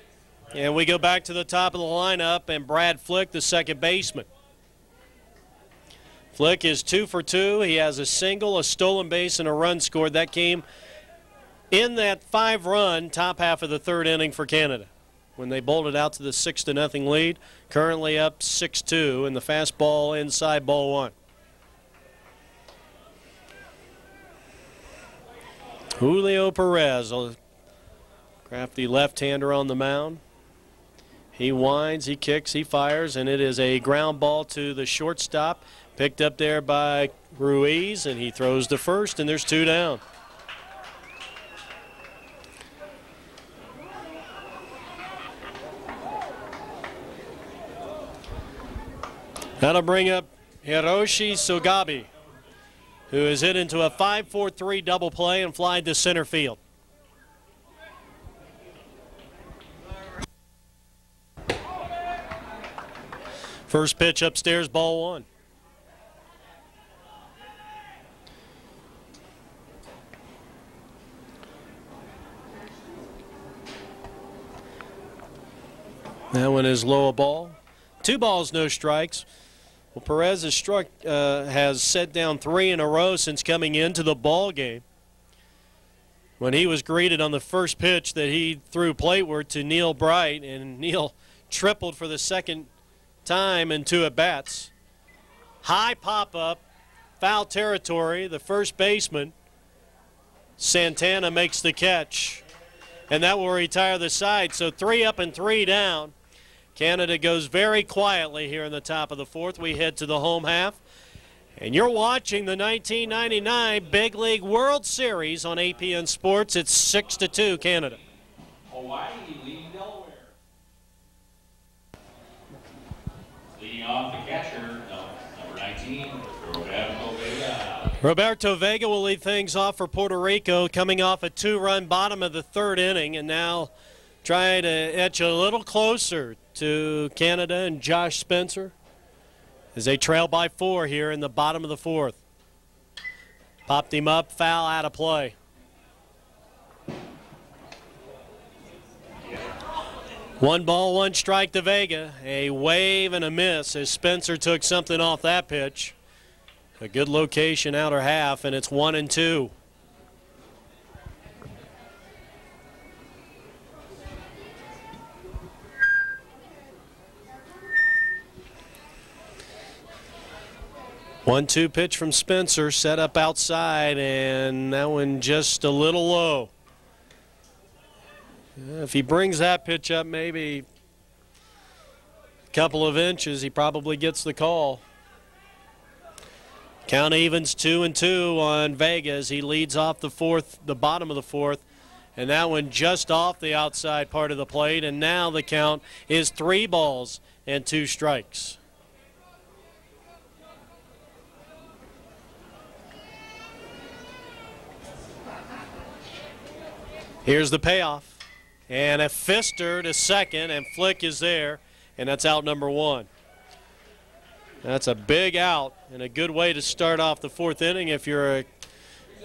And we go back to the top of the lineup, and Brad Flick, the second baseman. Flick is 2 for 2. He has a single, a stolen base, and a run scored. That came in that 5-run top half of the 3rd inning for Canada, when they bolted out to the 6-0 lead. Currently up 6-2, and the fastball inside, ball 1. Julio Perez, a crafty left-hander on the mound. He winds, he kicks, he fires, and it is a ground ball to the shortstop. Picked up there by Ruiz, and he throws to first, and there's 2 down. That'll bring up Hiroshi Sugabi, who is hit into a 5-4-3 double play and flied to center field. First pitch upstairs, ball 1. That one is low a ball. 2 balls, no strikes. Well, Perez has set down 3 in a row since coming into the ball game, when he was greeted on the first pitch that he threw plateward to Neil Bright, and Neil tripled for the 2nd time in 2 at-bats. High pop-up, foul territory. The first baseman, Santana, makes the catch, and that will retire the side. So 3 up and 3 down. Canada goes very quietly here in the top of the 4th. We head to the home half. And you're watching the 1999 Big League World Series on APN Sports. It's 6-2 Canada. Hawaii leading Delaware. Leading off the catcher, number 19, Roberto Vega. Roberto Vega will lead things off for Puerto Rico, coming off a 2-run bottom of the 3rd inning, and now trying to etch a little closer to Canada and Josh Spencer as they trail by 4 here in the bottom of the 4th. Popped him up, foul, out of play. One ball, 1 strike to Vega. A wave and a miss as Spencer took something off that pitch. A good location, outer half, and it's 1-2. One-two pitch from Spencer, set up outside, and that one just a little low. If he brings that pitch up maybe a couple of inches, he probably gets the call. Count evens 2-2 on Vega as he leads off the bottom of the 4th, and that one just off the outside part of the plate, and now the count is 3 balls and 2 strikes. Here's the payoff, and a fister to second, and Flick is there, and that's out number 1. That's a big out and a good way to start off the 4th inning if you're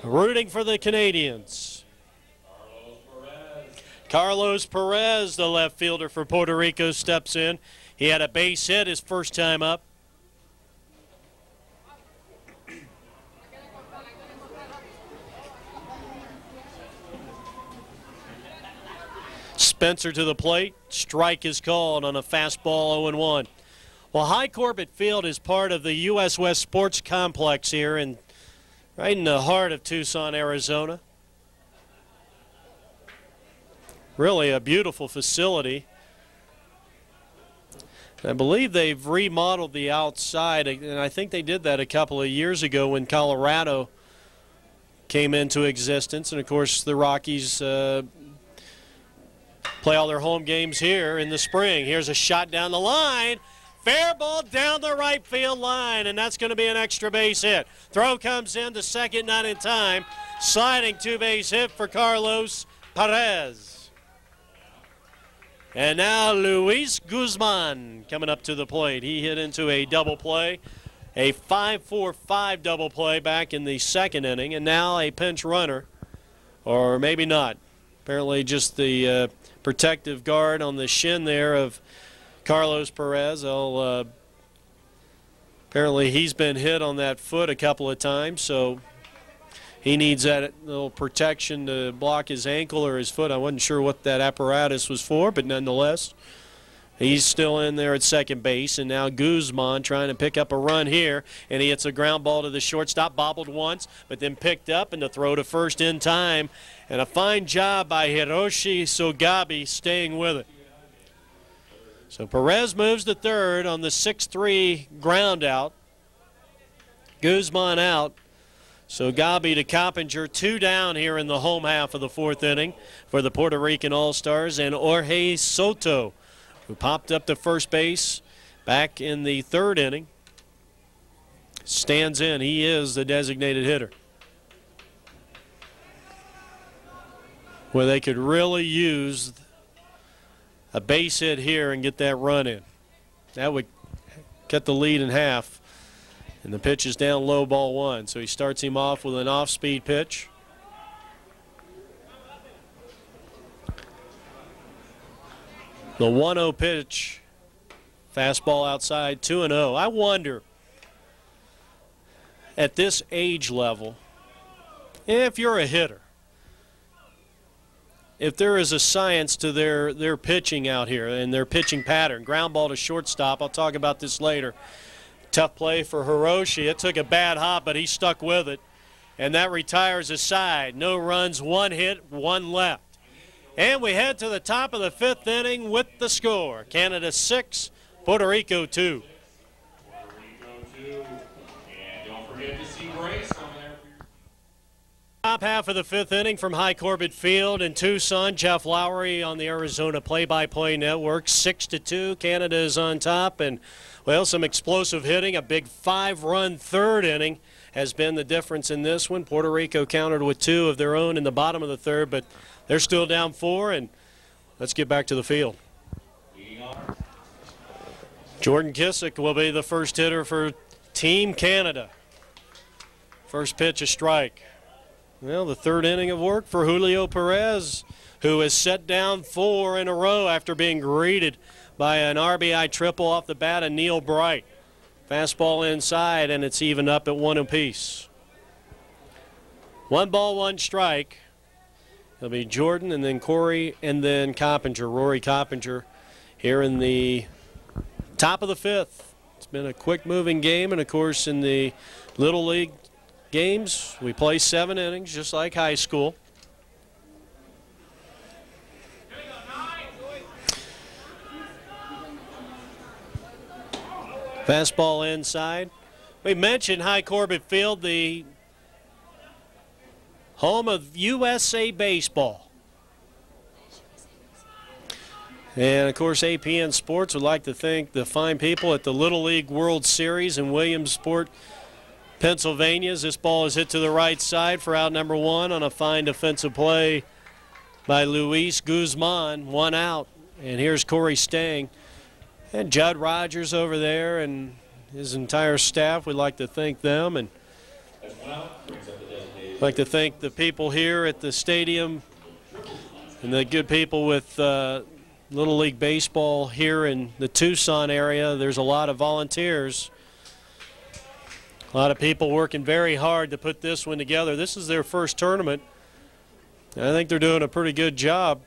rooting for the Canadians. Carlos Perez, the left fielder for Puerto Rico, steps in. He had a base hit his first time up. Spencer to the plate. Strike is called on a fastball 0-1. Well, High Corbett Field is part of the U.S. West Sports Complex here, right in the heart of Tucson, Arizona. Really a beautiful facility. I believe they've remodeled the outside, and I think they did that a couple of years ago when Colorado came into existence. And, of course, the Rockies play all their home games here in the spring. Here's a shot down the line. Fair ball down the right field line, and that's going to be an extra base hit. Throw comes in to second, not in time. Sliding two-base hit for Carlos Perez. And now Luis Guzman coming up to the plate. He hit into a double play, a 5-4-5 double play back in the second inning, and now a pinch runner, or maybe not. Apparently just the protective guard on the shin there of Carlos Perez. Apparently he's been hit on that foot a couple of times, so he needs that little protection to block his ankle or his foot. I wasn't sure what that apparatus was for, but nonetheless, he's still in there at second base. And now Guzman trying to pick up a run here, and he hits a ground ball to the shortstop, bobbled once, but then picked up, and the throw to first in time. And a fine job by Hiroshi Sogabi staying with it. So Perez moves to third on the 6-3 ground out. Guzman out. So Gabi to Coppinger, 2 down here in the home half of the fourth inning for the Puerto Rican All-Stars, and Jorge Soto, who popped up to first base back in the third inning, stands in. He is the designated hitter. Where they could really use a base hit here and get that run in. That would cut the lead in half. And the pitch is down low, ball 1. So he starts him off with an off-speed pitch. The 1-0 pitch. Fastball outside, 2-0. I wonder, at this age level, if you're a hitter, if there is a science to their pitching out here and their pitching pattern. Ground ball to shortstop. I'll talk about this later. Tough play for Hiroshi. It took a bad hop, but he stuck with it. And that retires a side. No runs, 1 hit, 1 left. And we head to the top of the 5th inning with the score. Canada 6, Puerto Rico 2. Puerto Rico 2. And don't forget to see Grace over there for your Top half of the 5th inning from High Corbett Field in Tucson. Jeff Lowry on the Arizona Play-by-Play Network. 6-2. Canada is on top, and well, some explosive hitting. A big 5-run third inning has been the difference in this one. Puerto Rico countered with 2 of their own in the bottom of the third, but they're still down 4, and let's get back to the field. Jordan Kissick will be the first hitter for Team Canada. First pitch, a strike. Well, the third inning of work for Julio Perez, who has set down 4 in a row after being greeted by an RBI triple off the bat of Neil Bright. Fastball inside, and it's even up at 1 apiece. 1 ball, 1 strike. It'll be Jordan and then Corey and then Coppinger, Rory Coppinger, here in the top of the 5th. It's been a quick-moving game, and, of course, in the Little League games, we play 7 innings, just like high school. Fastball inside. We mentioned High Corbett Field, the home of USA Baseball. And, of course, APN Sports would like to thank the fine people at the Little League World Series in Williamsport, Pennsylvania. As this ball is hit to the right side for out number 1 on a fine defensive play by Luis Guzman. 1 out. And here's Corey Stang. And Judd Rogers over there and his entire staff. We'd like to thank them, and I'd like to thank the people here at the stadium and the good people with Little League Baseball here in the Tucson area. There's a lot of volunteers, a lot of people working very hard to put this one together. This is their first tournament, and I think they're doing a pretty good job.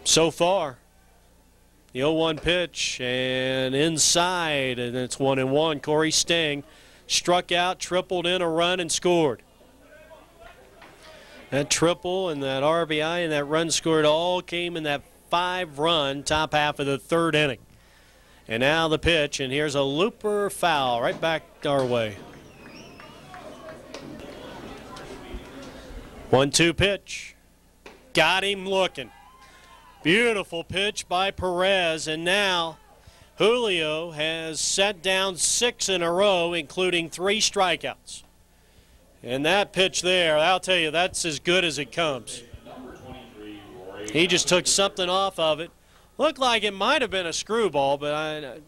so far. The 0-1 pitch and inside, and it's 1-1. Corey Sting struck out, tripled in a run, and scored. That triple and that RBI and that run scored all came in that 5-run top half of the third inning. And now the pitch, and here's a looper foul right back our way. 1-2 pitch. Got him looking. Beautiful pitch by Perez, and now Julio has set down 6 in a row, including 3 strikeouts. And that pitch there, I'll tell you, that's as good as it comes. He just took something off of it. Looked like it might have been a screwball, but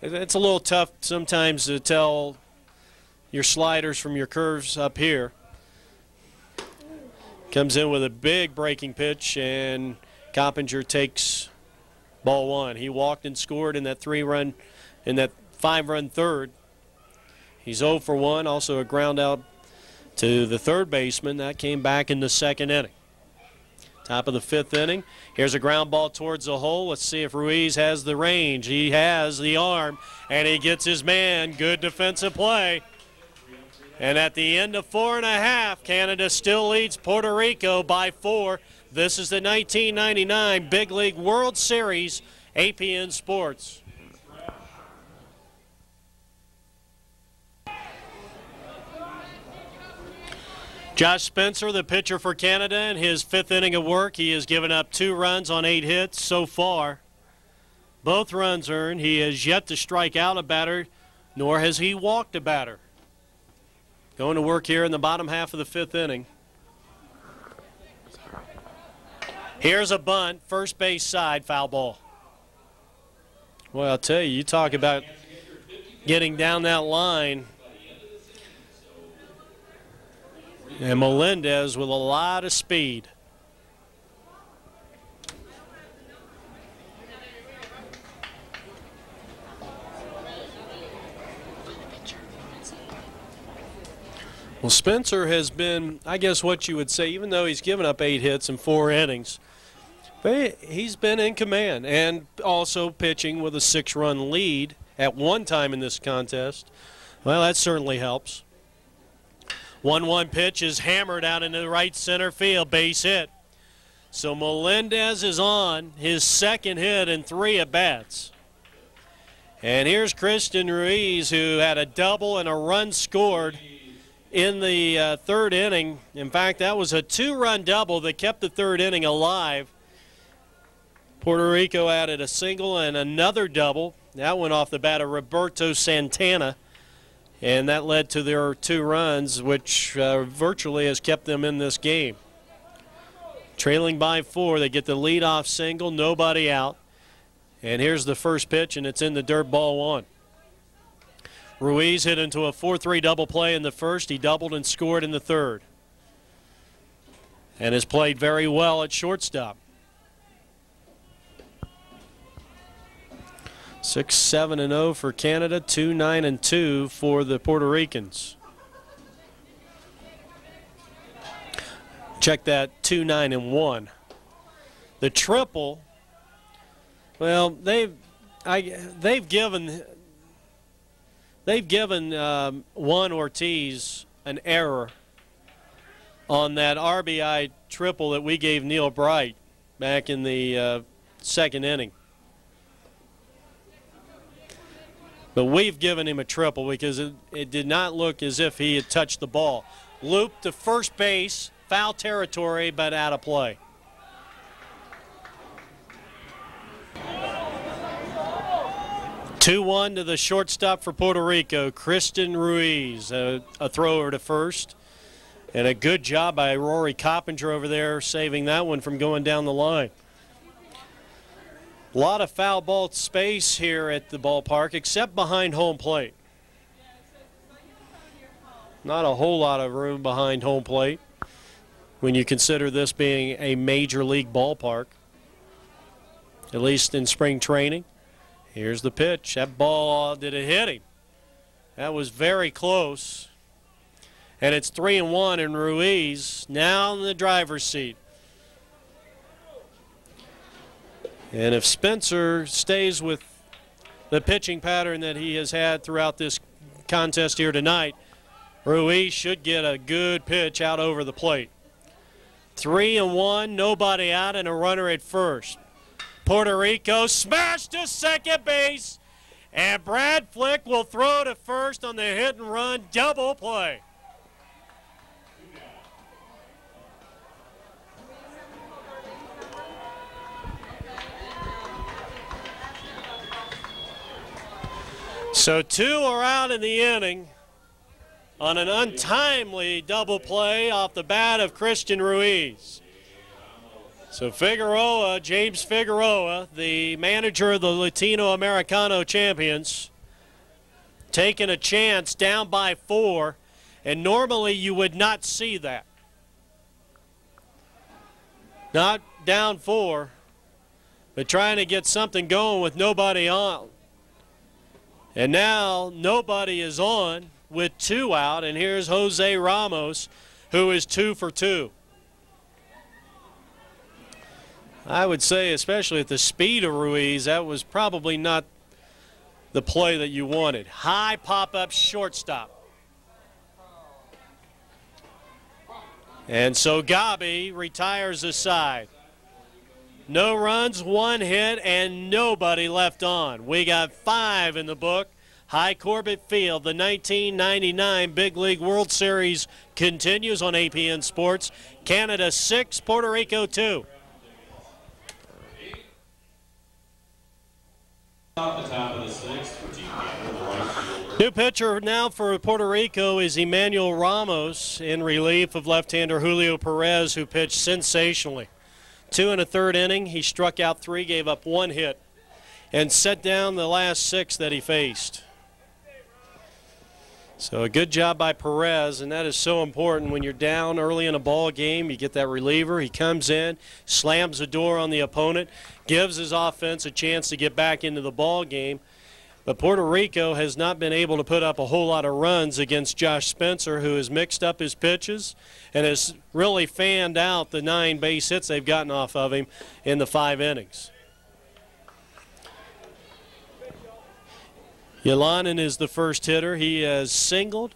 it's a little tough sometimes to tell your sliders from your curves up here. Comes in with a big breaking pitch, and Coppinger takes ball 1. He walked and scored in that 5-run third. He's 0 for 1, also a ground out to the third baseman. That came back in the second inning. Top of the 5th inning. Here's a ground ball towards the hole. Let's see if Ruiz has the range. He has the arm, and he gets his man. Good defensive play. And at the end of 4.5, Canada still leads Puerto Rico by 4. This is the 1999 Big League World Series, APN Sports. Josh Spencer, the pitcher for Canada, in his 5th inning of work. He has given up 2 runs on 8 hits so far. Both runs earned. He has yet to strike out a batter, nor has he walked a batter. Going to work here in the bottom half of the 5th inning. Here's a bunt, first base side, foul ball. Well, I'll tell you, you talk about getting down that line. And Melendez with a lot of speed. Well, Spencer has been, I guess what you would say, even though he's given up 8 hits in 4 innings, but he's been in command and also pitching with a 6-run lead at one time in this contest. Well, that certainly helps. 1-1 pitch is hammered out into the right center field, base hit. So Melendez is on his 2nd hit in 3 at-bats. And here's Christian Ruiz, who had a double and a run scored in the 3rd inning. In fact, that was a 2-run double that kept the 3rd inning alive. Puerto Rico added a single and another double. That went off the bat of Roberto Santana, and that led to their 2 runs, which virtually has kept them in this game. Trailing by 4, they get the leadoff single, nobody out. And here's the first pitch, and it's in the dirt, ball 1. Ruiz hit into a 4-3 double play in the first. He doubled and scored in the 3rd. And has played very well at shortstop. 6-7-0 for Canada, 2-9-2 for the Puerto Ricans. Check that, 2-9-1. The triple, well, they've given Juan Ortiz an error on that RBI triple that we gave Neil Bright back in the 2nd inning. But we've given him a triple because it did not look as if he had touched the ball. Loop to first base, foul territory, but out of play. Two-1 to the shortstop for Puerto Rico, Christian Ruiz, a thrower to first. And a good job by Rory Coppinger over there, saving that one from going down the line. A lot of foul ball space here at the ballpark, except behind home plate. Not a whole lot of room behind home plate when you consider this being a major league ballpark, at least in spring training. Here's the pitch. That ball, did it hit him? That was very close. And it's 3-1, and Ruiz now in the driver's seat. And if Spencer stays with the pitching pattern that he has had throughout this contest here tonight, Ruiz should get a good pitch out over the plate. 3-1, nobody out, and a runner at first. Puerto Rico smashed to second base, and Brad Flick will throw to first on the hit and run double play. So 2 are out in the inning on an untimely double play off the bat of Christian Ruiz. So Figueroa, James Figueroa, the manager of the Latino Americano champions, taking a chance down by 4, and normally you would not see that. Not down 4, but trying to get something going with nobody on. And now nobody is on with 2 out, and here's Jose Ramos, who is 2 for 2. I would say, especially at the speed of Ruiz, that was probably not the play that you wanted. High pop-up shortstop. And so Gabi retires the side. No runs, 1 hit, and nobody left on. We got 5 in the book. High Corbett Field, the 1999 Big League World Series continues on APN Sports. Canada 6, Puerto Rico 2. Off the top of the 6th for Team Canada, the right fielder. New pitcher now for Puerto Rico is Emmanuel Ramos in relief of left-hander Julio Perez, who pitched sensationally. 2 1/3 inning, he struck out 3, gave up 1 hit, and set down the last 6 that he faced. So a good job by Perez, and that is so important when you're down early in a ball game. You get that reliever, he comes in, slams the door on the opponent, gives his offense a chance to get back into the ball game. But Puerto Rico has not been able to put up a whole lot of runs against Josh Spencer, who has mixed up his pitches and has really fanned out the 9 base hits they've gotten off of him in the 5 innings. Yolanin is the first hitter. He has singled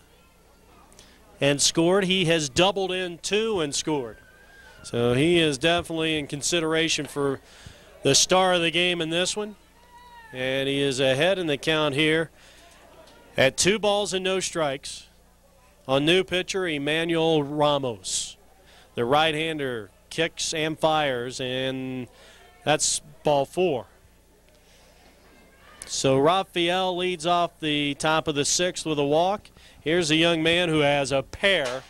and scored. He has doubled in 2 and scored. So he is definitely in consideration for the star of the game in this one. And he is ahead in the count here at 2 balls and no strikes on new pitcher Emmanuel Ramos. The right-hander kicks and fires, and that's ball 4. So Rafael leads off the top of the 6th with a walk. Here's a young man who has a pair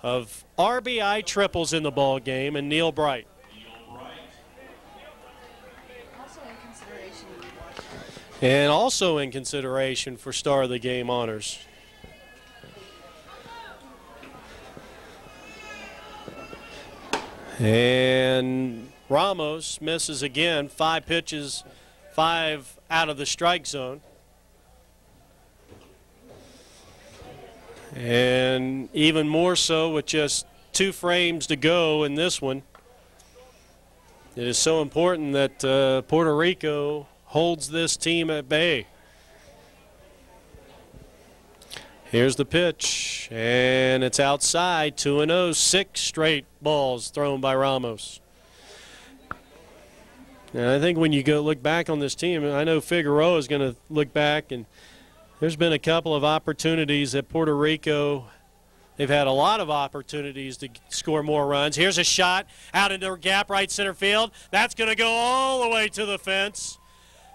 of RBI triples in the ball game, and Neil Bright. And also in consideration for star of the game honors. And Ramos misses again. 5 pitches, 5 out of the strike zone. And even more so with just 2 frames to go in this one. It is so important that Puerto Rico holds this team at bay. Here's the pitch, and it's outside, 2-0, 6 straight balls thrown by Ramos. And I think when you go look back on this team, I know Figueroa is going to look back, and there's been a couple of opportunities at Puerto Rico. They've had a lot of opportunities to score more runs. Here's a shot out into a gap right center field. That's going to go all the way to the fence.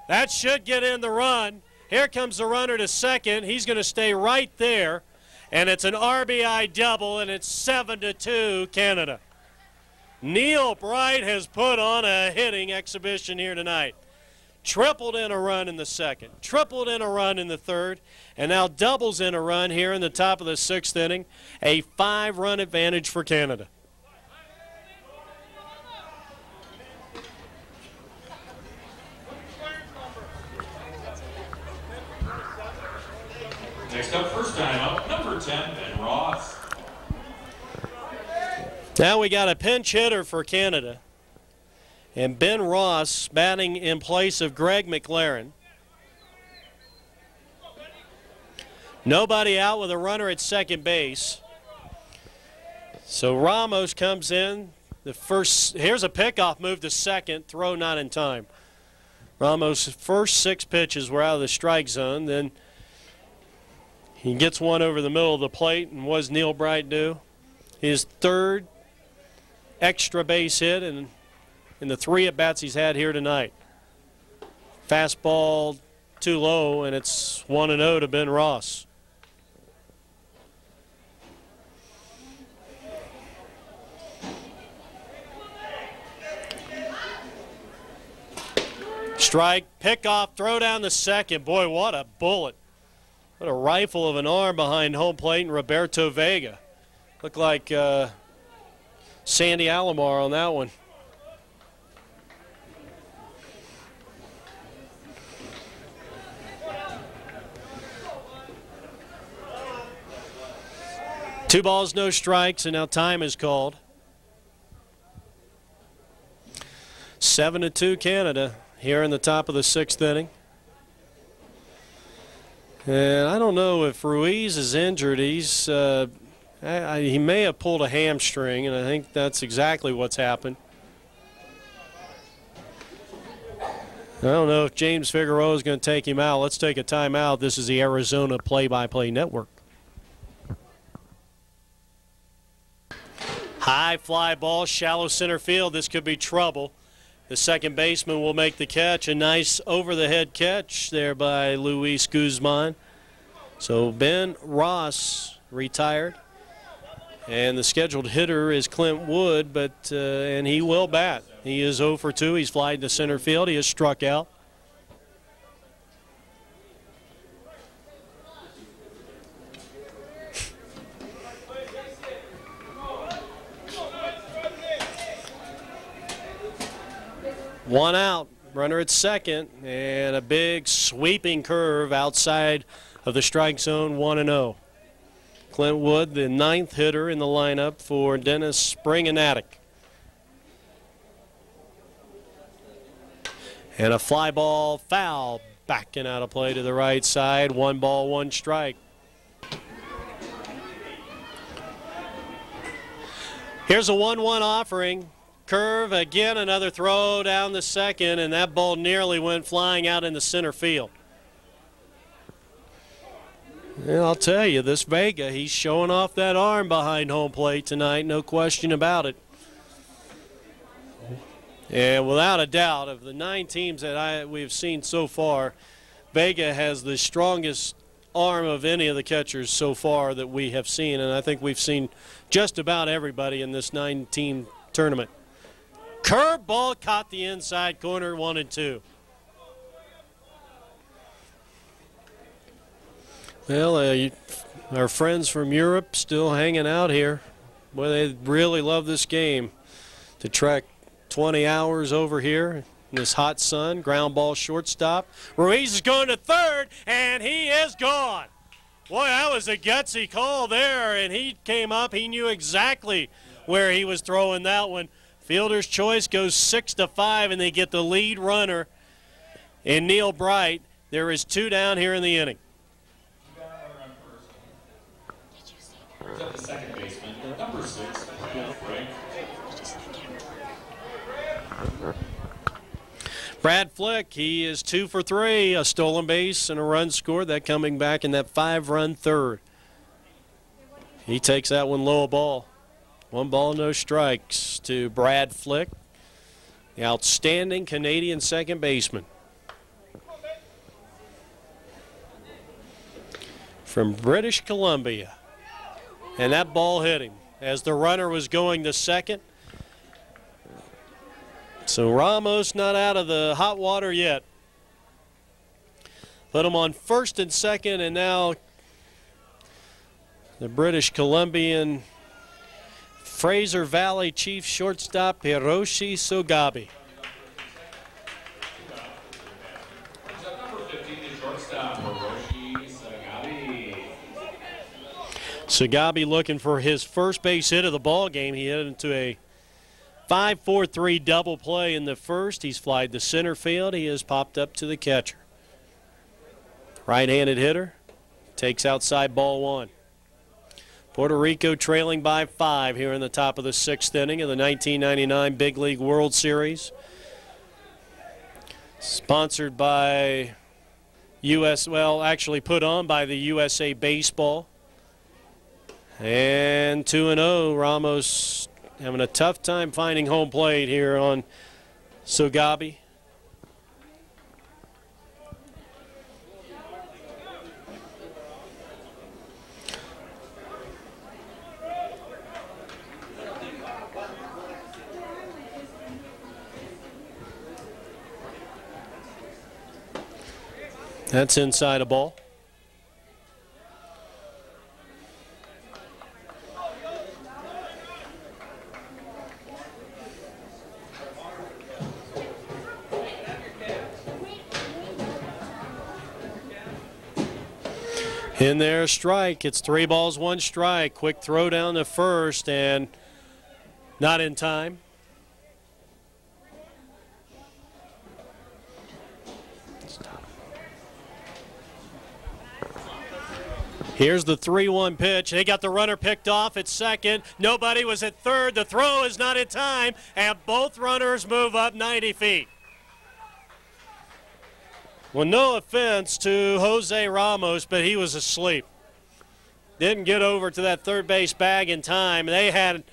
That should get in the run. Here comes the runner to second. He's going to stay right there, and it's an RBI double, and it's 7-2 Canada. Neil Bright has put on a hitting exhibition here tonight. Tripled in a run in the 2nd, tripled in a run in the 3rd, and now doubles in a run here in the top of the 6th inning. A 5-run advantage for Canada. Next up, first time up, number 10, Ben Ross. Now we got a pinch hitter for Canada. And Ben Ross batting in place of Greg McLaren. Nobody out with a runner at second base. So Ramos comes in. Here's a pickoff move to second, throw not in time. Ramos' first 6 pitches were out of the strike zone. Then he gets one over the middle of the plate, and what does Neil Bright do? His 3rd extra base hit in the 3 at-bats he's had here tonight. Fastball too low, and it's 1-0 to Ben Ross. Strike, pickoff, throw down the second. Boy, what a bullet. What a rifle of an arm behind home plate, and Roberto Vega. Looked like Sandy Alomar on that one. Two balls, no strikes, and now time is called. 7-2 Canada here in the top of the 6th inning. And I don't know if Ruiz is injured. He's he may have pulled a hamstring, and I think that's exactly what's happened. I don't know if James Figueroa is going to take him out. Let's take a timeout. This is the Arizona Play-by-Play Network. High fly ball, shallow center field. This could be trouble. The second baseman will make the catch. A nice over-the-head catch there by Luis Guzman. So Ben Ross retired. And the scheduled hitter is Clint Wood, and he will bat. He is 0 for 2. He's flied to center field. He is struck out. One out, runner at second, and a big sweeping curve outside of the strike zone, 1-0. Clint Wood, the 9th hitter in the lineup for Dennis Springanatic. And a fly ball foul, backing out of play to the right side. 1 ball, 1 strike. Here's a 1-1 offering. Curve, again another throw down the second, and that ball nearly went flying out into center field. Yeah, I'll tell you, this Vega, he's showing off that arm behind home plate tonight, no question about it. And without a doubt, of the 9 teams that we've seen so far, Vega has the strongest arm of any of the catchers so far that we have seen, and I think we've seen just about everybody in this 9-team tournament. Curve ball caught the inside corner, 1-2. Well, our friends from Europe still hanging out here. Boy, they really love this game. To trek 20 hours over here in this hot sun. Ground ball, shortstop. Ruiz is going to third, and he is gone. Boy, that was a gutsy call there, and he came up. He knew exactly where he was throwing that one. Fielder's choice goes 6-5, and they get the lead runner in Neil Bright. There is 2 down here in the inning. The second baseman, number 6, Brad Flick, he is 2 for 3, a stolen base and a run scored. That coming back in that 5-run third. He takes that one low ball. 1 ball, no strikes to Brad Flick, the outstanding Canadian second baseman. From British Columbia. And that ball hit him as the runner was going to second. So Ramos not out of the hot water yet. Put him on first and second, and now the British Columbian Fraser Valley Chief shortstop Hiroshi Sogabi. Number 15 is shortstop Hiroshi Sogabi. Sogabi looking for his first base hit of the ball game. He hit into a 5-4-3 double play in the first. He's flied to center field. He has popped up to the catcher. Right-handed hitter takes outside ball one. Puerto Rico trailing by 5 here in the top of the 6th inning of the 1999 Big League World Series. Sponsored by actually put on by the USA Baseball. And 2-0, Ramos having a tough time finding home plate here on Sogabi. That's inside a ball. In there, strike. It's 3 balls, 1 strike. Quick throw down to first and not in time. Here's the 3-1 pitch. They got the runner picked off at second. Nobody was at third. The throw is not in time, and both runners move up 90 feet. Well, no offense to Jose Ramos, but he was asleep. Didn't get over to that third base bag in time. They had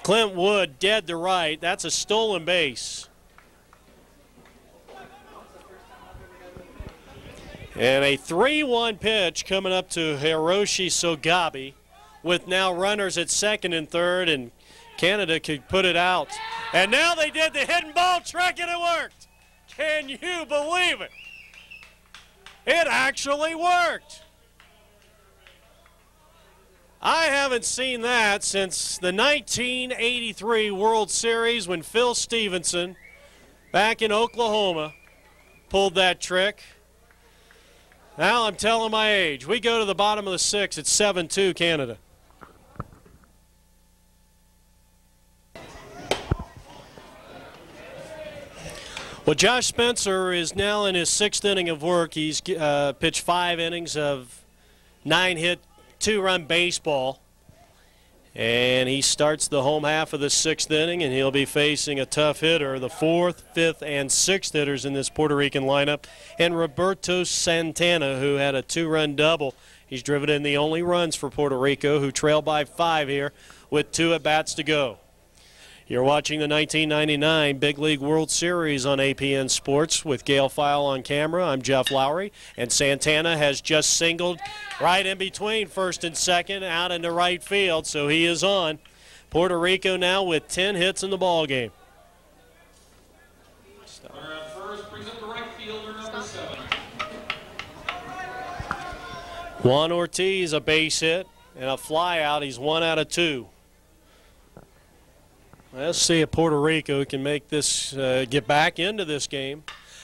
Clint Wood dead to right. That's a stolen base. And a 3-1 pitch coming up to Hiroshi Sogabi with now runners at second and third, and Canada could put it out. And now they did the hidden ball trick and it worked. Can you believe it? It actually worked. I haven't seen that since the 1983 World Series when Phil Stevenson back in Oklahoma pulled that trick. Now I'm telling my age. We go to the bottom of the 6th. It's 7-2 Canada. Well, Josh Spencer is now in his 6th inning of work. He's pitched 5 innings of 9-hit, 2-run baseball. And he starts the home half of the 6th inning, and he'll be facing a tough hitter, the 4th, 5th, and 6th hitters in this Puerto Rican lineup, and Roberto Santana, who had a 2-run double. He's driven in the only runs for Puerto Rico, who trail by 5 here with 2 at-bats to go. You're watching the 1999 Big League World Series on APN Sports with Gail File on camera. I'm Jeff Lowry, and Santana has just singled right in between first and second out into right field, so he is on. Puerto Rico now with 10 hits in the ball game. First brings up the right fielder, number 7. Juan Ortiz, a base hit and a fly out. He's 1 out of 2. Let's see if Puerto Rico can make this, get back into this game.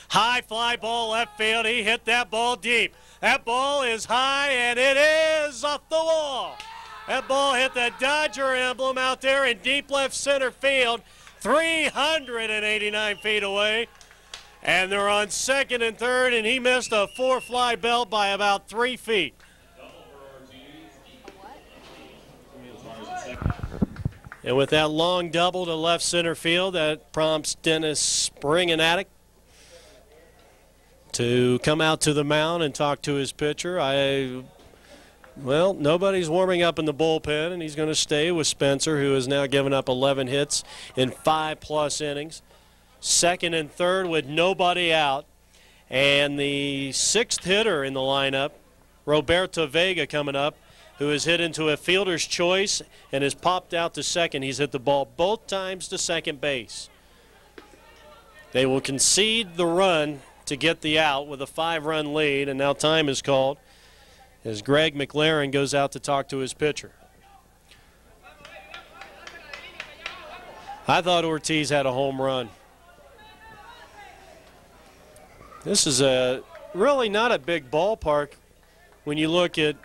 High fly ball left field. He hit that ball deep. That ball is high, and it is off the wall. That ball hit the Dodger emblem out there in deep left center field, 389 feet away. And they're on second and third, and he missed a 4-fly belt by about 3 feet. And with that long double to left center field, that prompts Dennis Springanatic to come out to the mound and talk to his pitcher. Well, nobody's warming up in the bullpen, and he's going to stay with Spencer, who has now given up 11 hits in 5+ innings. Second and third with nobody out. And the 6th hitter in the lineup, Roberto Vega, coming up, who has hit into a fielder's choice and has popped out to second. He's hit the ball both times to second base. They will concede the run to get the out with a 5-run lead, and now time is called as Greg McLaren goes out to talk to his pitcher. I thought Ortiz had a home run. This is really not a big ballpark when you look at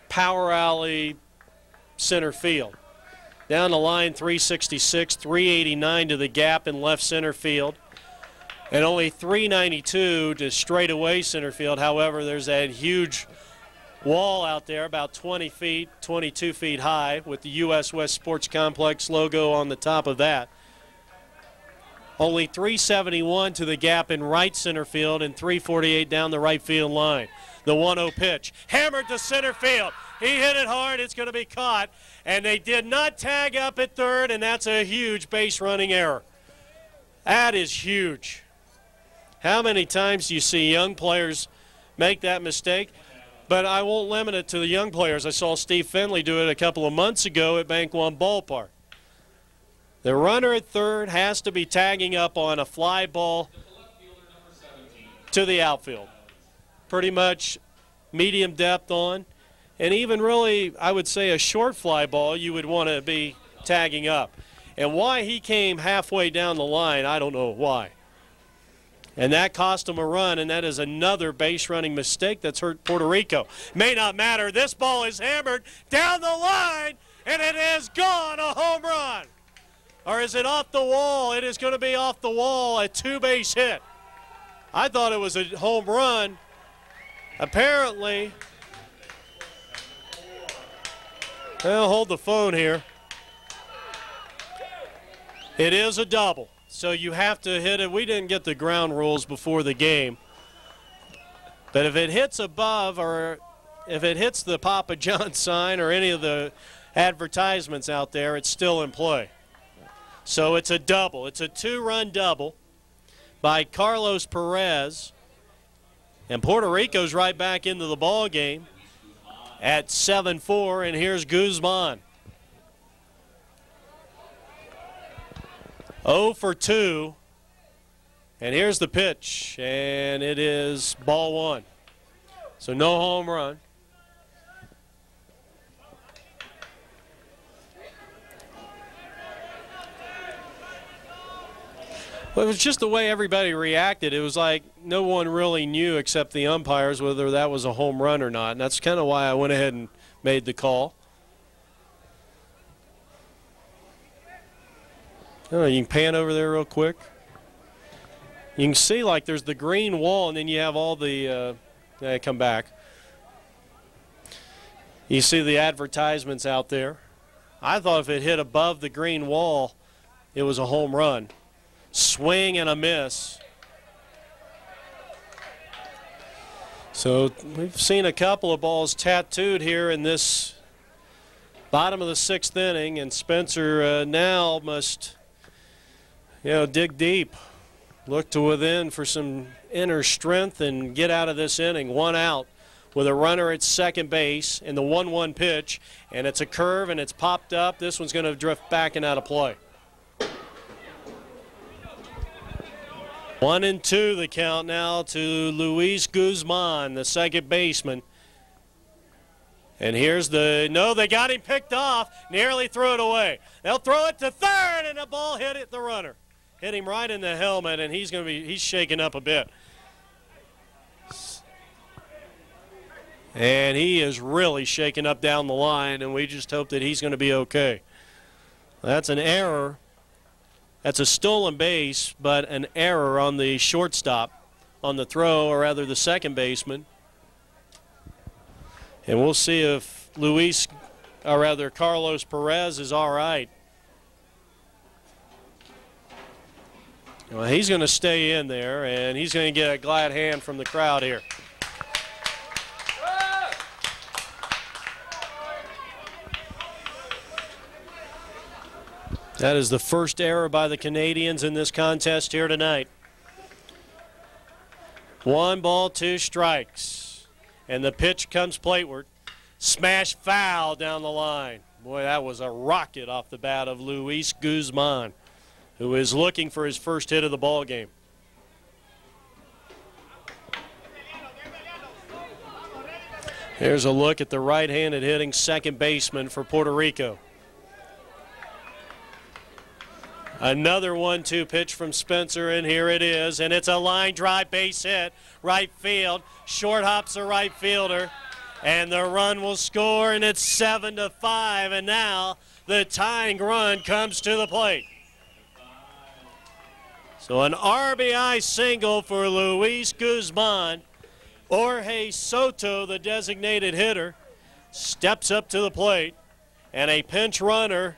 Power Alley center field. Down the line, 366, 389 to the gap in left center field. And only 392 to straightaway center field. However, there's that huge wall out there about 20 feet, 22 feet high with the U.S. West Sports Complex logo on the top of that. Only 371 to the gap in right center field and 348 down the right field line. The 1-0 pitch, hammered to center field. He hit it hard, it's going to be caught, and they did not tag up at third, and that's a huge base running error. That is huge. How many times do you see young players make that mistake? But I won't limit it to the young players. I saw Steve Finley do it a couple of months ago at Bank One Ballpark. The runner at third has to be tagging up on a fly ball to the outfield. Pretty much medium depth on. And even really, I would say a short fly ball, you would want to be tagging up. And why he came halfway down the line, I don't know why. And that cost him a run, and that is another base running mistake that's hurt Puerto Rico. May not matter. This ball is hammered down the line, and it is gone, a home run. Or is it off the wall? It is going to be off the wall, a two-base hit. I thought it was a home run. Apparently, well, hold the phone here. It is a double, so you have to hit it. We didn't get the ground rules before the game. But if it hits above or if it hits the Papa John sign or any of the advertisements out there, it's still in play. So it's a double. It's a two-run double by Carlos Perez. And Puerto Rico's right back into the ball game at 7-4, and here's Guzman. 0 for 2, and here's the pitch, and it is ball one. So no home run. Well, it was just the way everybody reacted. It was like no one really knew except the umpires whether that was a home run or not, and that's kind of why I went ahead and made the call. Oh, you can pan over there real quick. You can see like there's the green wall, and then you have all the come back. You see the advertisements out there. I thought if it hit above the green wall, it was a home run. Swing and a miss. So we've seen a couple of balls tattooed here in this bottom of the sixth inning, and Spencer now must, dig deep, look to within for some inner strength and get out of this inning. One out with a runner at second base in the 1-1 pitch, and it's a curve and it's popped up. This one's going to drift back and out of play. 1-2 the count now to Luis Guzman, the second baseman. And here's the, no, they got him picked off, nearly threw it away. They'll throw it to third, and the ball hit the runner. Hit him right in the helmet, and he's shaking up a bit. And he is really shaking up down the line, and we just hope that he's going to be okay. That's an error. That's a stolen base, but an error on the shortstop on the throw, or rather the second baseman. And we'll see if Carlos Perez is all right. Well, he's going to stay in there, and he's going to get a glad hand from the crowd here. That is the first error by the Canadians in this contest here tonight. 1 ball, 2 strikes. And the pitch comes plateward. Smash foul down the line. Boy, that was a rocket off the bat of Luis Guzman, who is looking for his first hit of the ball game. Here's a look at the right-handed hitting second baseman for Puerto Rico. Another 1-2 pitch from Spencer, and here it is, and it's a line drive base hit, right field. Short hops the right fielder, And the run will score, and it's 7-5. And now the tying run comes to the plate. So an RBI single for Luis Guzman. Jorge Soto, the designated hitter, steps up to the plate. And a pinch runner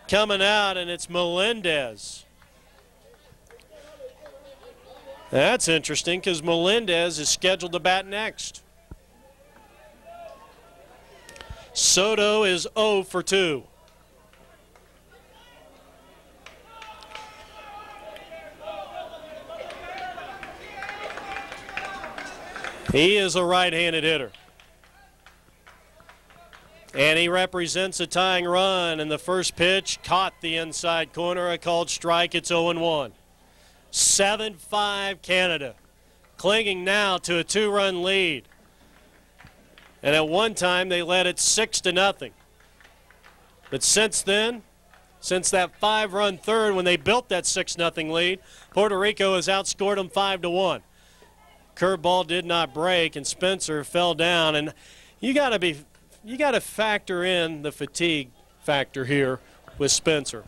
coming out, and it's Melendez. That's interesting because Melendez is scheduled to bat next. Soto is 0 for 2. He is a right-handed hitter. And he represents a tying run, and the first pitch caught the inside corner, a called strike. It's 0-1. 7-5 Canada, clinging now to a 2-run lead. And at one time they led it 6-0. But since then, since that 5-run third when they built that 6-0 lead, Puerto Rico has outscored them 5-1. Curveball did not break, and Spencer fell down. And you got to factor in the fatigue factor here with Spencer.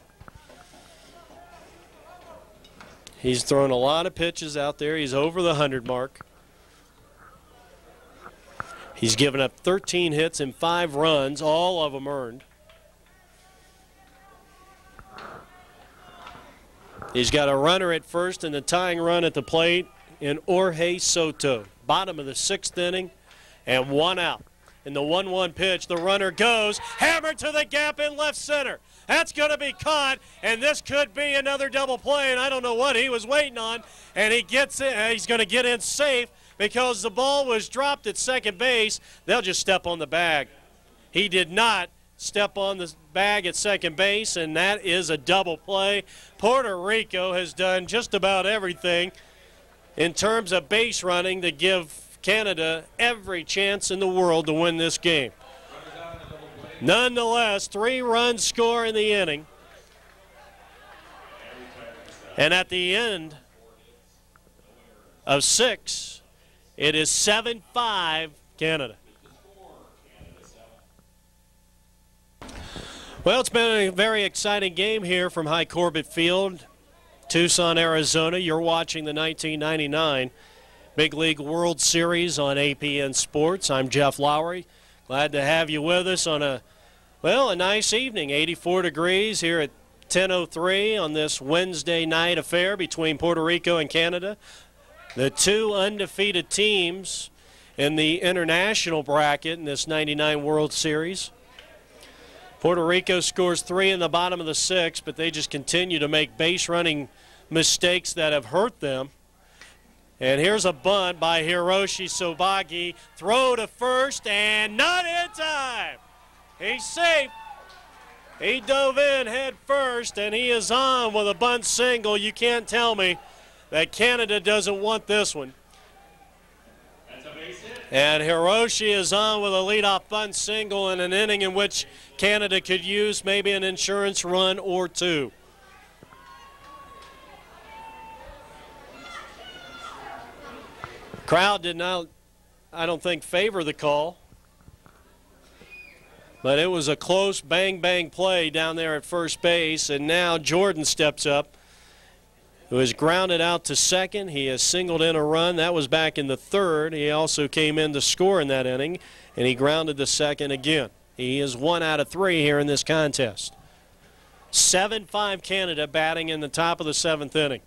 He's thrown a lot of pitches out there. He's over the 100 mark. He's given up 13 hits and 5 runs, all of them earned. He's got a runner at first and the tying run at the plate in Jorge Soto. Bottom of the 6th inning and 1 out. In the 1-1 pitch, the runner goes, hammered to the gap in left center. That's going to be caught, and this could be another double play, and I don't know what he was waiting on. And he gets in, he's going to get in safe because the ball was dropped at second base. They'll just step on the bag. He did not step on the bag at second base, and that is a double play. Puerto Rico has done just about everything in terms of base running to give Canada every chance in the world to win this game. Nonetheless, 3-run score in the inning. And at the end of 6, it is 7-5 Canada. Well, it's been a very exciting game here from High Corbett Field, Tucson, Arizona. You're watching the 1999 Big League World Series on APN Sports. I'm Jeff Lowry. Glad to have you with us on a nice evening. 84 degrees here at 10:03 on this Wednesday night affair between Puerto Rico and Canada. The 2 undefeated teams in the international bracket in this 99 World Series. Puerto Rico scores 3 in the bottom of the 6th, but they just continue to make base running mistakes that have hurt them. And here's a bunt by Hiroshi Sobagi. Throw to first and not in time. He's safe. He dove in head first, and he is on with a bunt single. You can't tell me that Canada doesn't want this one. That's a base hit. And Hiroshi is on with a leadoff bunt single in an inning in which Canada could use maybe an insurance run or 2. Crowd did not, I don't think, favor the call. But it was a close bang-bang play down there at first base, and now Jordan steps up, who is grounded out to second. He has singled in a run. That was back in the 3rd. He also came in to score in that inning, and he grounded to second again. He is 1 out of 3 here in this contest. 7-5 Canada batting in the top of the 7th inning.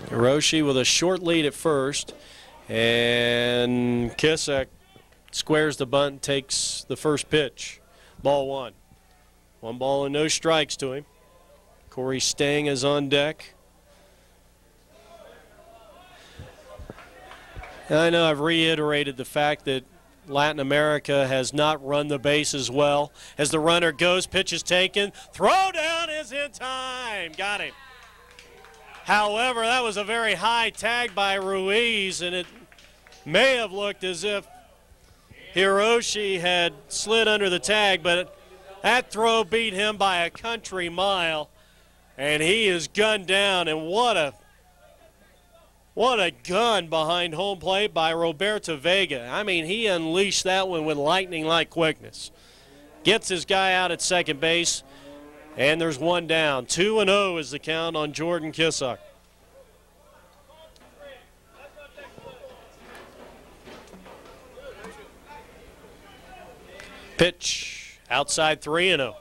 Hiroshi with a short lead at first, and Kisak squares the bunt and takes the first pitch. Ball 1. 1 ball and no strikes to him. Corey Stang is on deck. I know I've reiterated the fact that Latin America has not run the bases well. As the runner goes, pitch is taken. Throw down is in time. Got him. However, that was a very high tag by Ruiz, and it may have looked as if Hiroshi had slid under the tag, but that throw beat him by a country mile. And he is gunned down, and what a gun behind home plate by Roberto Vega. I mean, he unleashed that one with lightning-like quickness. Gets his guy out at second base, and there's one down. 2-0 is the count on Jordan Kissock. Pitch outside 3-0.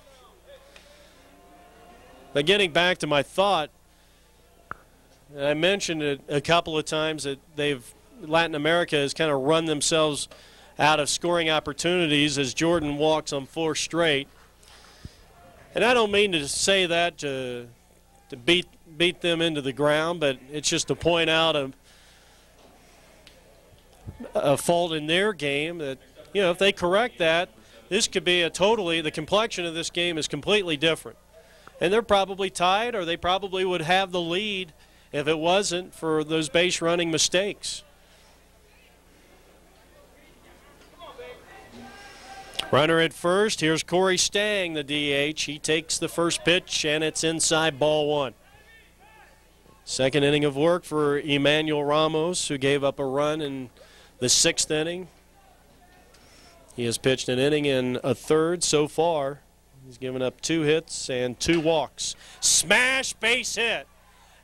But getting back to my thought, I mentioned it a couple of times that Latin America has kind of run themselves out of scoring opportunities as Jordan walks on 4 straight. And I don't mean to say that to beat them into the ground, but it's just to point out a fault in their game that, you know, if they correct that, this could be the complexion of this game is completely different. And they're probably tied, or they probably would have the lead if it wasn't for those base running mistakes. Runner at first. Here's Corey Stang, the DH. He takes the first pitch, and it's inside, ball 1. Second inning of work for Emmanuel Ramos, who gave up a run in the 6th inning. He has pitched an inning and a third so far. He's given up 2 hits and 2 walks. Smash base hit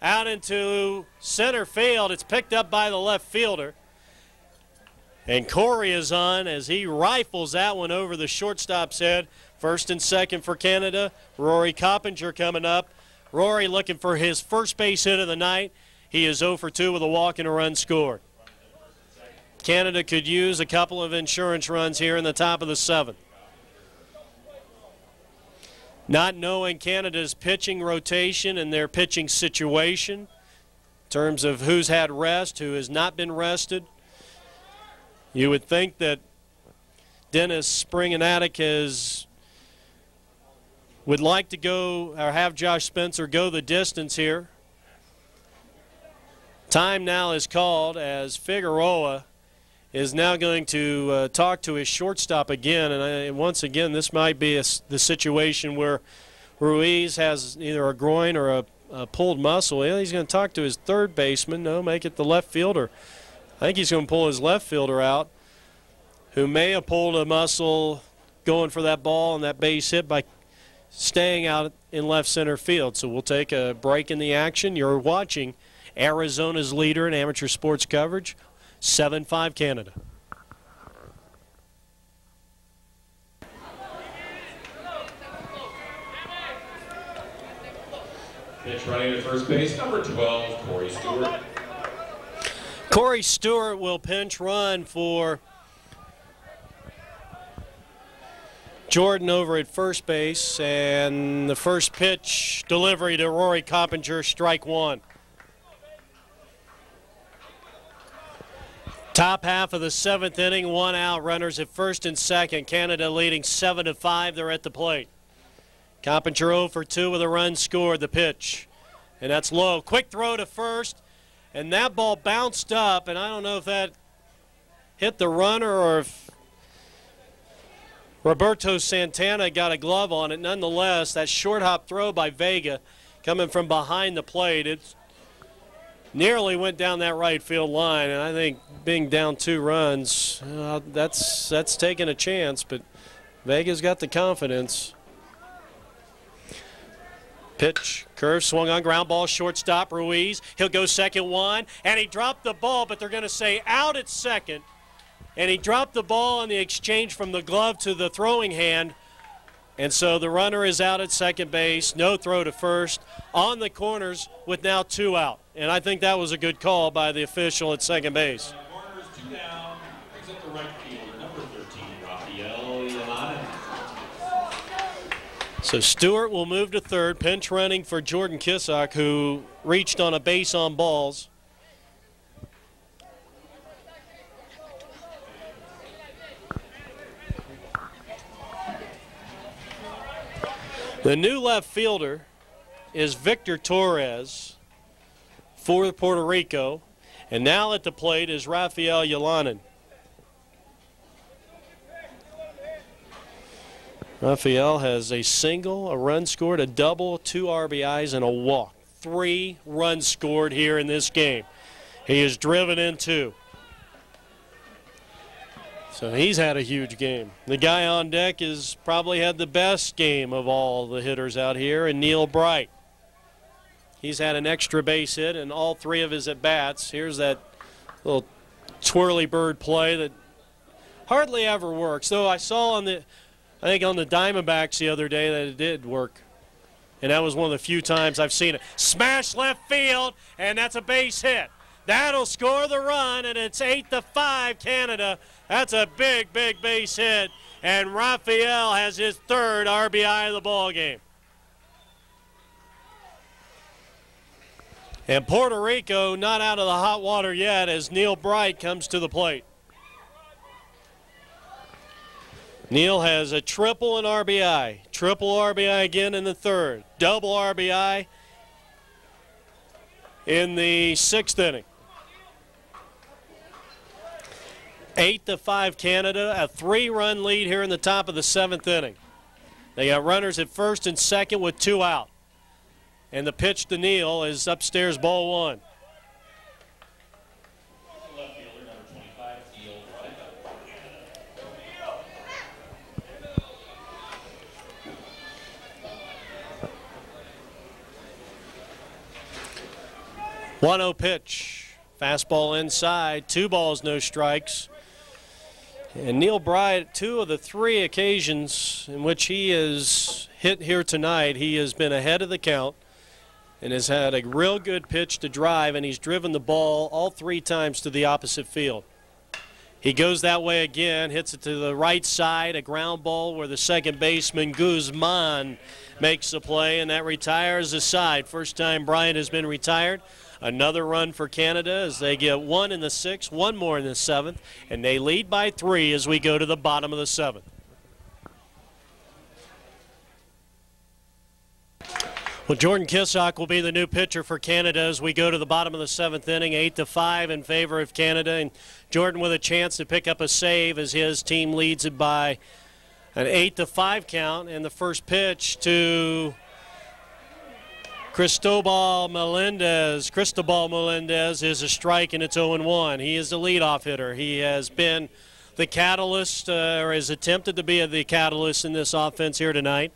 out into center field. It's picked up by the left fielder. And Corey is on as he rifles that one over the shortstop's head. First and second for Canada. Rory Coppinger coming up. Rory looking for his first base hit of the night. He is 0 for 2 with a walk and a run scored. Canada could use a couple of insurance runs here in the top of the 7th. Not knowing Canada's pitching rotation and their pitching situation in terms of who's had rest, who has not been rested, you would think that Dennis Springanatic would like to go or have Josh Spencer go the distance here. Time now is called as Figueroa is now going to talk to his shortstop again. And once again, this might be the situation where Ruiz has either a groin or a pulled muscle. He's going to talk to his third baseman. No, make it the left fielder. I think he's going to pull his left fielder out, who may have pulled a muscle going for that ball and that base hit by staying out in left center field. So we'll take a break in the action. You're watching Arizona's leader in amateur sports coverage, 7-5 Canada. Pitch running to first base, number 12, Corey Stewart. Corey Stewart will pinch run for Jordan over at first base, and the first pitch delivery to Rory Coppinger, strike 1. Top half of the 7th inning, 1 out, runners at first and second. Canada leading 7-5. They're at the plate. Coppinger 0 for 2 with a run scored. The pitch, and that's low. Quick throw to first, and that ball bounced up, and I don't know if that hit the runner or if Roberto Santana got a glove on it. Nonetheless, that short hop throw by Vega coming from behind the plate, it's nearly went down that right field line, and I think being down 2 runs, that's taking a chance, but Vega's got the confidence. Pitch, curve, swung on, ground ball, shortstop, Ruiz. He'll go second 1, and he dropped the ball, but they're going to say out at second, and he dropped the ball in the exchange from the glove to the throwing hand. And so the runner is out at second base, no throw to first, on the corners with now 2 out. And I think that was a good call by the official at second base. Corners 2 down, brings up the right fielder, number 13, Rafael Yolanda. So Stewart will move to third, pinch running for Jordan Kissock, who reached on a base on balls. The new left fielder is Victor Torres for Puerto Rico, and now at the plate is Rafael Yolanin. Raphael has a single, a run scored, a double, 2 RBIs, and a walk. 3 runs scored here in this game. He is driven in 2. So he's had a huge game. The guy on deck has probably had the best game of all the hitters out here, and Neil Bright. He's had an extra base hit in all 3 of his at-bats. Here's that little twirly bird play that hardly ever works, though I saw on the Diamondbacks the other day that it did work. And that was one of the few times I've seen it. Smash left field, and that's a base hit. That'll score the run, and it's 8-5 Canada. That's a big, big base hit. And Raphael has his 3rd RBI of the ball game. And Puerto Rico not out of the hot water yet as Neil Bright comes to the plate. Neil has a triple and RBI. Triple RBI again in the 3rd. Double RBI in the 6th inning. 8-5 Canada, a 3-run lead here in the top of the 7th inning. They got runners at first and second with 2 out. And the pitch to Neil is upstairs, ball 1. Left fielder, number 25, Neil Bright. 1-0 pitch. Fastball inside, 2 balls, no strikes. And Neil Bright, 2 of the 3 occasions in which he is hit here tonight, he has been ahead of the count and has had a real good pitch to drive, and he's driven the ball all 3 times to the opposite field. He goes that way again, hits it to the right side, a ground ball where the second baseman Guzman makes the play, and that retires the side. First time Bryant has been retired. Another run for Canada as they get 1 in the 6th, 1 more in the 7th, and they lead by 3 as we go to the bottom of the 7th. Well, Jordan Kissock will be the new pitcher for Canada as we go to the bottom of the 7th inning, 8-5 in favor of Canada. And Jordan with a chance to pick up a save as his team leads it by an 8-5 count. And the first pitch to Cristobal Melendez. Cristobal Melendez is a strike, and it's 0-1. He is the leadoff hitter. He has been the catalyst, or has attempted to be the catalyst in this offense here tonight.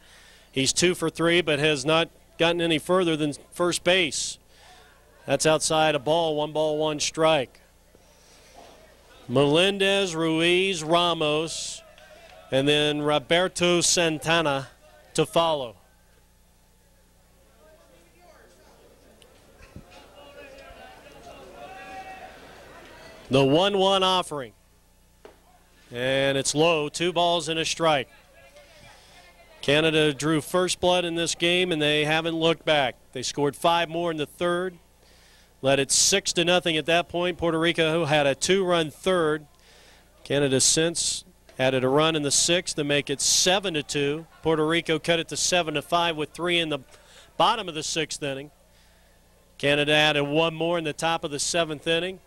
He's 2 for 3, but has not gotten any further than first base. That's outside a ball, 1 ball, 1 strike. Melendez, Ruiz, Ramos, and then Roberto Santana to follow. The 1-1 offering. And it's low, 2 balls and a strike. Canada drew first blood in this game, and they haven't looked back. They scored 5 more in the 3rd. Led it 6-0 at that point. Puerto Rico had a 2-run 3rd. Canada since added a run in the 6th to make it 7-2. Puerto Rico cut it to 7-5 with 3 in the bottom of the 6th inning. Canada added 1 more in the top of the 7th inning.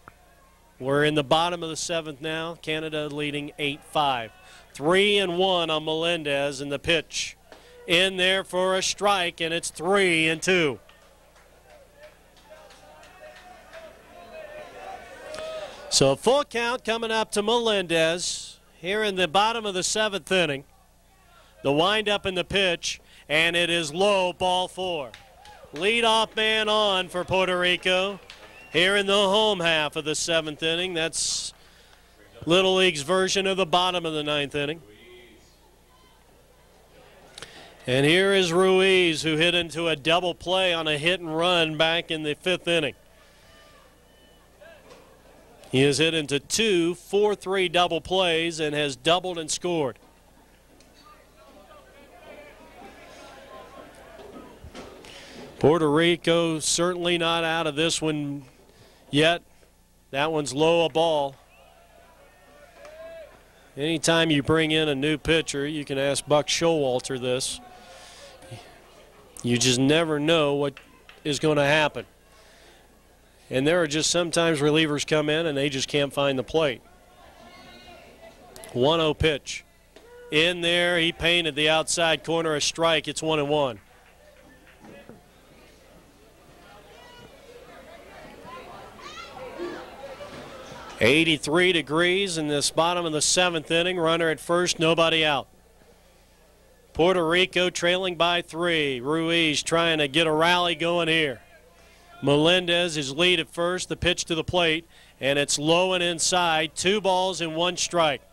We're in the bottom of the 7th now. Canada leading 8-5. 3-1 on Melendez, and the pitch in there for a strike, and it's 3-2. So a full count coming up to Melendez here in the bottom of the 7th inning. The windup in the pitch, and it is low, ball 4. Leadoff man on for Puerto Rico here in the home half of the 7th inning. That's Little League's version of the bottom of the 9th inning. And here is Ruiz, who hit into a double play on a hit and run back in the 5th inning. He has hit into 2 4-3 double plays and has doubled and scored. Puerto Rico certainly not out of this one yet. That one's low, a ball. Anytime you bring in a new pitcher, you can ask Buck Showalter this. You just never know what is going to happen. And there are just sometimes relievers come in and they just can't find the plate. 1-0 pitch. in there. He painted the outside corner a strike. It's 1-1. .83 degrees in this bottom of the 7th inning. Runner at first, nobody out. Puerto Rico trailing by 3. Ruiz trying to get a rally going here. Melendez is lead at first. The pitch to the plate, and it's low and inside. 2 balls and 1 strike.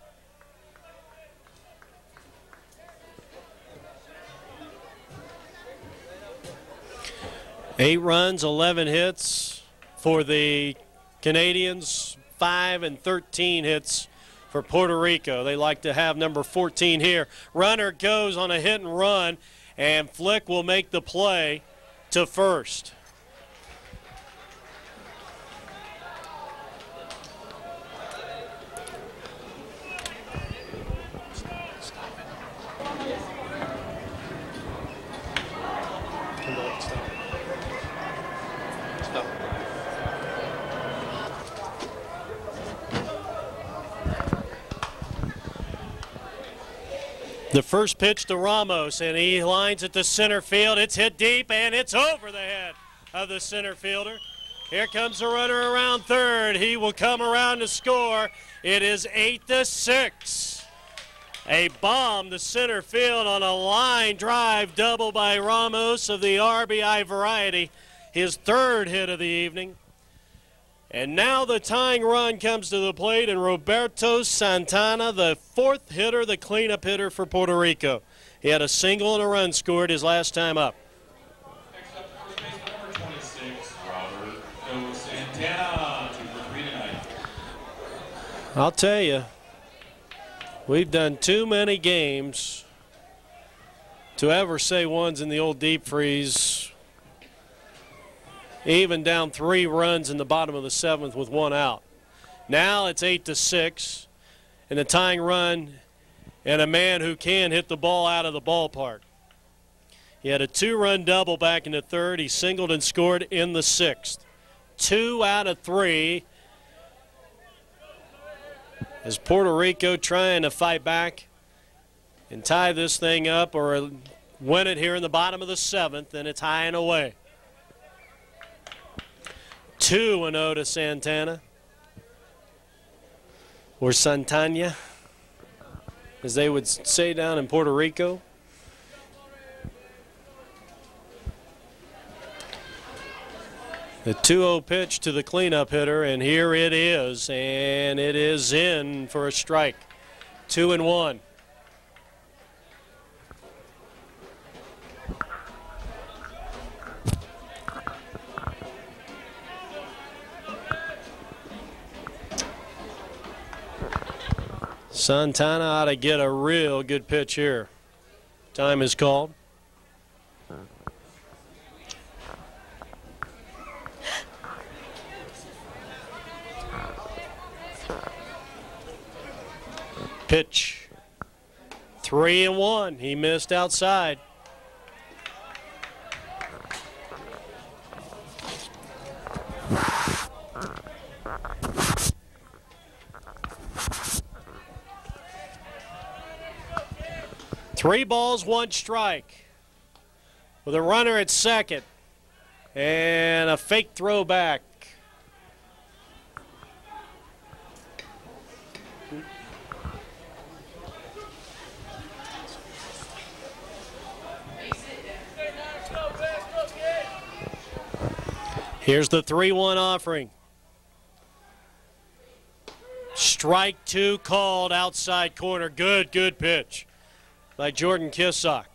Eight runs, 11 hits for the Canadians. 5 and 13 hits for Puerto Rico. They like to have number 14 here. Runner goes on a hit and run, and Flick will make the play to first. The first pitch to Ramos, and he lines it to center field. It's hit deep, and it's over the head of the center fielder. Here comes the runner around third. He will come around to score. It is 8-6. A bomb to center field on a line drive double by Ramos of the RBI variety. His 3rd hit of the evening. And now the tying run comes to the plate, and Roberto Santana, the 4th hitter, the cleanup hitter for Puerto Rico. He had a single and a run scored his last time up. Next up, first baseman number 26, Roberto Santana, 2 for 3 tonight. I'll tell you, we've done too many games to ever say one's in the old deep freeze. Even down 3 runs in the bottom of the 7th with 1 out. Now it's 8-6, and the tying run, and a man who can hit the ball out of the ballpark. He had a 2-run double back in the 3rd. He singled and scored in the 6th. 2 out of 3. As Puerto Rico trying to fight back and tie this thing up or win it here in the bottom of the 7th, and it's high and away. 2-0 to Santana, or Santana, as they would say down in Puerto Rico. The 2-0 pitch to the cleanup hitter, and here it is, and it is in for a strike. 2-1. Santana ought to get a real good pitch here. Time is called. Pitch. 3-1. He missed outside. Three balls, 1 strike. With a runner at second. And a fake throw back. Here's the 3-1 offering. Strike 2 called outside corner. Good pitch by Jordan Kissock.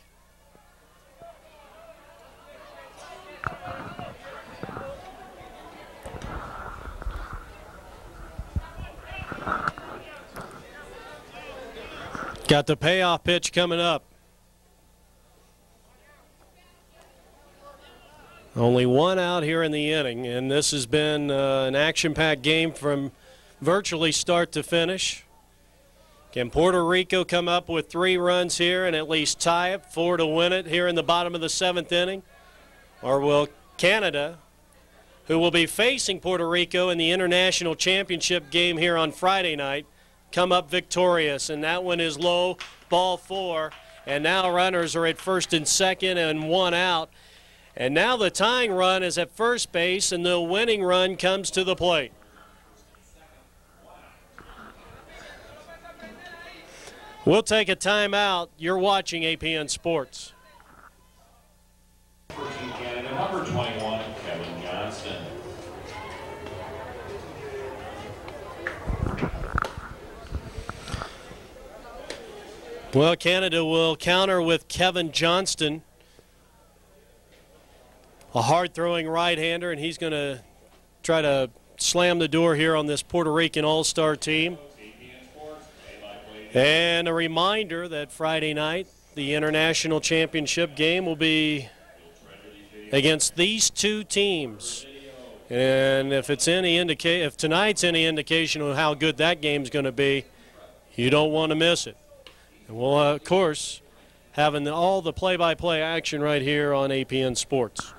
Got the payoff pitch coming up. Only 1 out here in the inning, and this has been an action-packed game from virtually start to finish. Can Puerto Rico come up with 3 runs here and at least tie it, 4 to win it here in the bottom of the 7th inning? Or will Canada, who will be facing Puerto Rico in the international championship game here on Friday night, come up victorious, and that one is low, ball 4. And now runners are at first and second and 1 out. And now the tying run is at first base, and the winning run comes to the plate. We'll take a timeout. You're watching APN Sports. For Team Canada, number 21, Kevin Johnston. Well, Canada will counter with Kevin Johnston, a hard-throwing right-hander, and he's going to try to slam the door here on this Puerto Rican All-Star team. And a reminder that Friday night, the International Championship game will be against these two teams. And if tonight's any indication of how good that game's going to be, you don't want to miss it. And we'll, of course, having all the play-by-play action right here on APN Sports.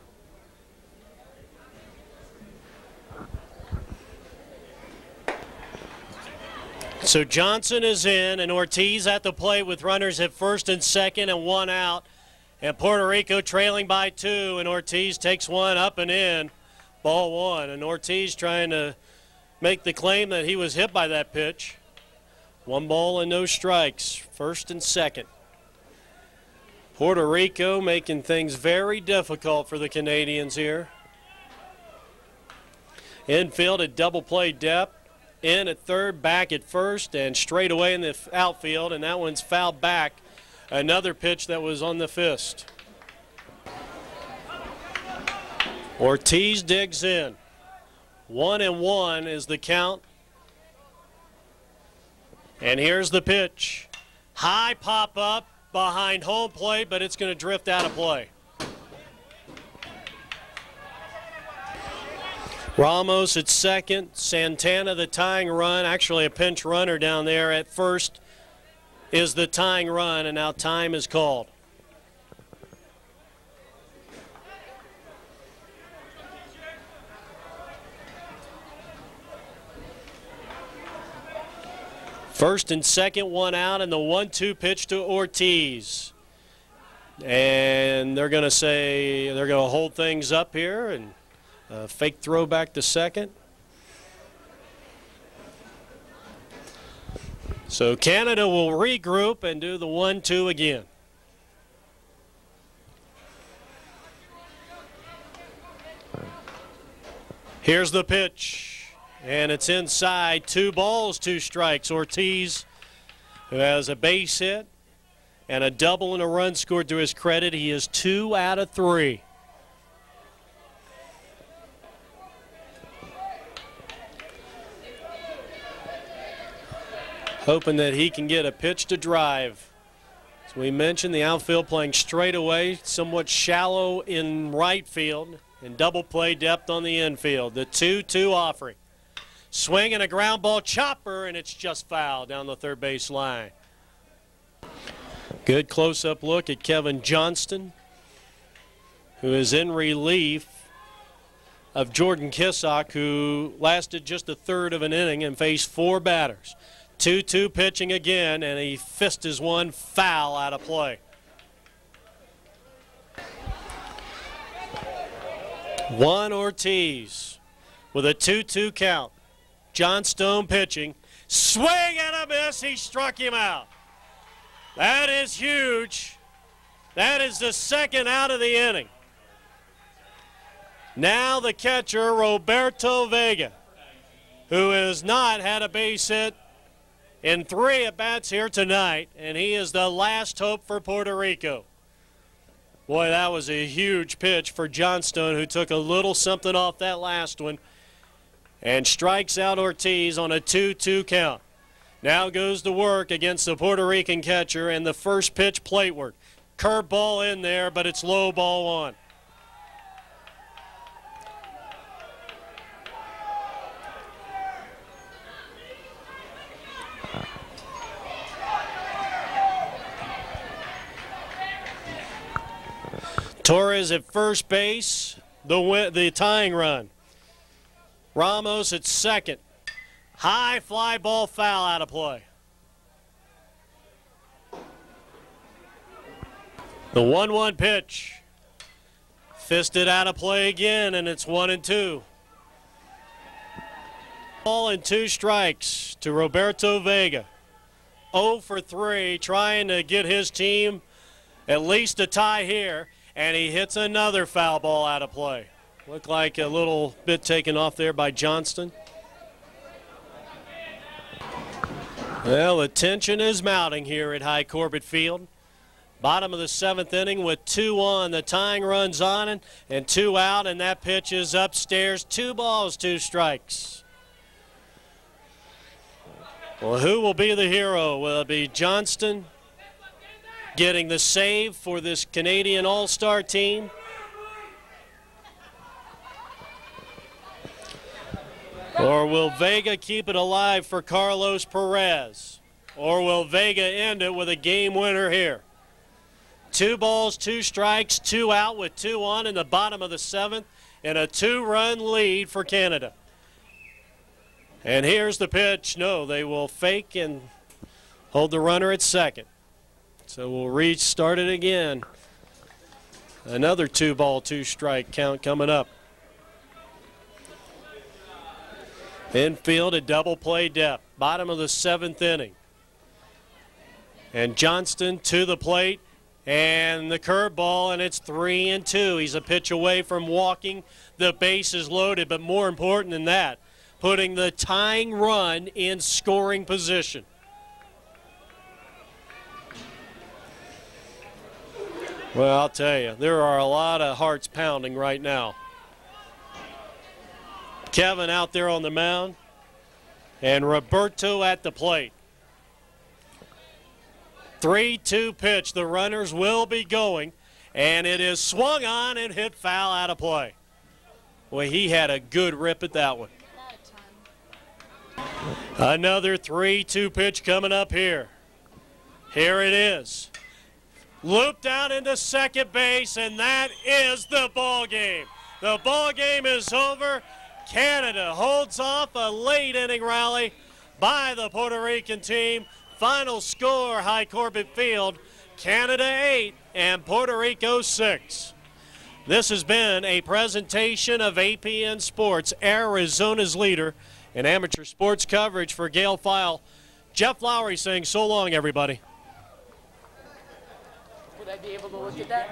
So Johnson is in, and Ortiz at the plate with runners at first and second and 1 out. And Puerto Rico trailing by 2, and Ortiz takes one up and in, ball 1. And Ortiz trying to make the claim that he was hit by that pitch. 1 ball and no strikes, first and second. Puerto Rico making things very difficult for the Canadians here. Infield at double play depth. In at third, back at first, and straight away in the outfield, and that one's fouled back. Another pitch that was on the fist. Ortiz digs in. 1-1 is the count. And here's the pitch. High pop up behind home plate, but it's going to drift out of play. Ramos at second, Santana the tying run, actually a pinch runner down there at first is the tying run, and now time is called. First and second, 1 out, and the 1-2 pitch to Ortiz. And they're going to say they're going to hold things up here, and fake throw back to second. So Canada will regroup and do the 1-2 again. Here's the pitch, and it's inside. 2 balls, 2 strikes. Ortiz, who has a base hit and a double and a run scored to his credit, he is 2 out of 3. Hoping that he can get a pitch to drive. As we mentioned, the outfield playing straight away, somewhat shallow in right field, and double play depth on the infield. The 2-2 offering. Swing and a ground ball chopper, and it's just foul down the third base line. Good close-up look at Kevin Johnston, who is in relief of Jordan Kissock, who lasted just a third of an inning and faced 4 batters. 2-2 pitching again, and he fist his one foul out of play. Juan Ortiz with a 2-2 count. John Stone pitching. Swing and a miss. He struck him out. That is huge. That is the second out of the inning. Now the catcher, Roberto Vega, who has not had a base hit in 3 at-bats here tonight, and he is the last hope for Puerto Rico. Boy, that was a huge pitch for Johnstone, who took a little something off that last one and strikes out Ortiz on a 2-2 count. Now goes to work against the Puerto Rican catcher, and the first pitch plateward. Curveball in there, but it's low, ball 1. Torres at first base, the tying run. Ramos at second. High fly ball foul out of play. The 1-1 pitch. Fisted out of play again, and it's 1-2. Ball and 2 strikes to Roberto Vega. 0 for 3, trying to get his team at least a tie here, and he hits another foul ball out of play. Looked like a little bit taken off there by Johnston. Well, the tension is mounting here at High Corbett Field. Bottom of the 7th inning with 2 on. The tying run's on and 2 out, and that pitch is upstairs. 2 balls, 2 strikes. Well, who will be the hero? Will it be Johnston getting the save for this Canadian All-Star team? Or will Vega keep it alive for Carlos Perez? Or will Vega end it with a game winner here? 2 balls, 2 strikes, 2 out with 2 on in the bottom of the 7th, and a 2-run lead for Canada. And here's the pitch. No, they will fake and hold the runner at second. So we'll restart it again. Another 2-ball, 2-strike count coming up. Infield at double play depth. Bottom of the 7th inning. And Johnston to the plate. And the curveball, and it's 3-2. He's a pitch away from walking. The base is loaded, but more important than that, putting the tying run in scoring position. Well, I'll tell you, there are a lot of hearts pounding right now. Kevin out there on the mound, and Roberto at the plate. 3-2 pitch. The runners will be going, and it is swung on and hit foul out of play. Well, he had a good rip at that one. Another 3-2 pitch coming up here. Here it is. Looped down into second base, and that is the ball game. The ball game is over. Canada holds off a late inning rally by the Puerto Rican team. Final score, High Corbett Field, Canada 8 and Puerto Rico 6. This has been a presentation of APN Sports, Arizona's leader in amateur sports coverage. For Gale File, Jeff Lowry saying so long, everybody. Would I be able to look at that?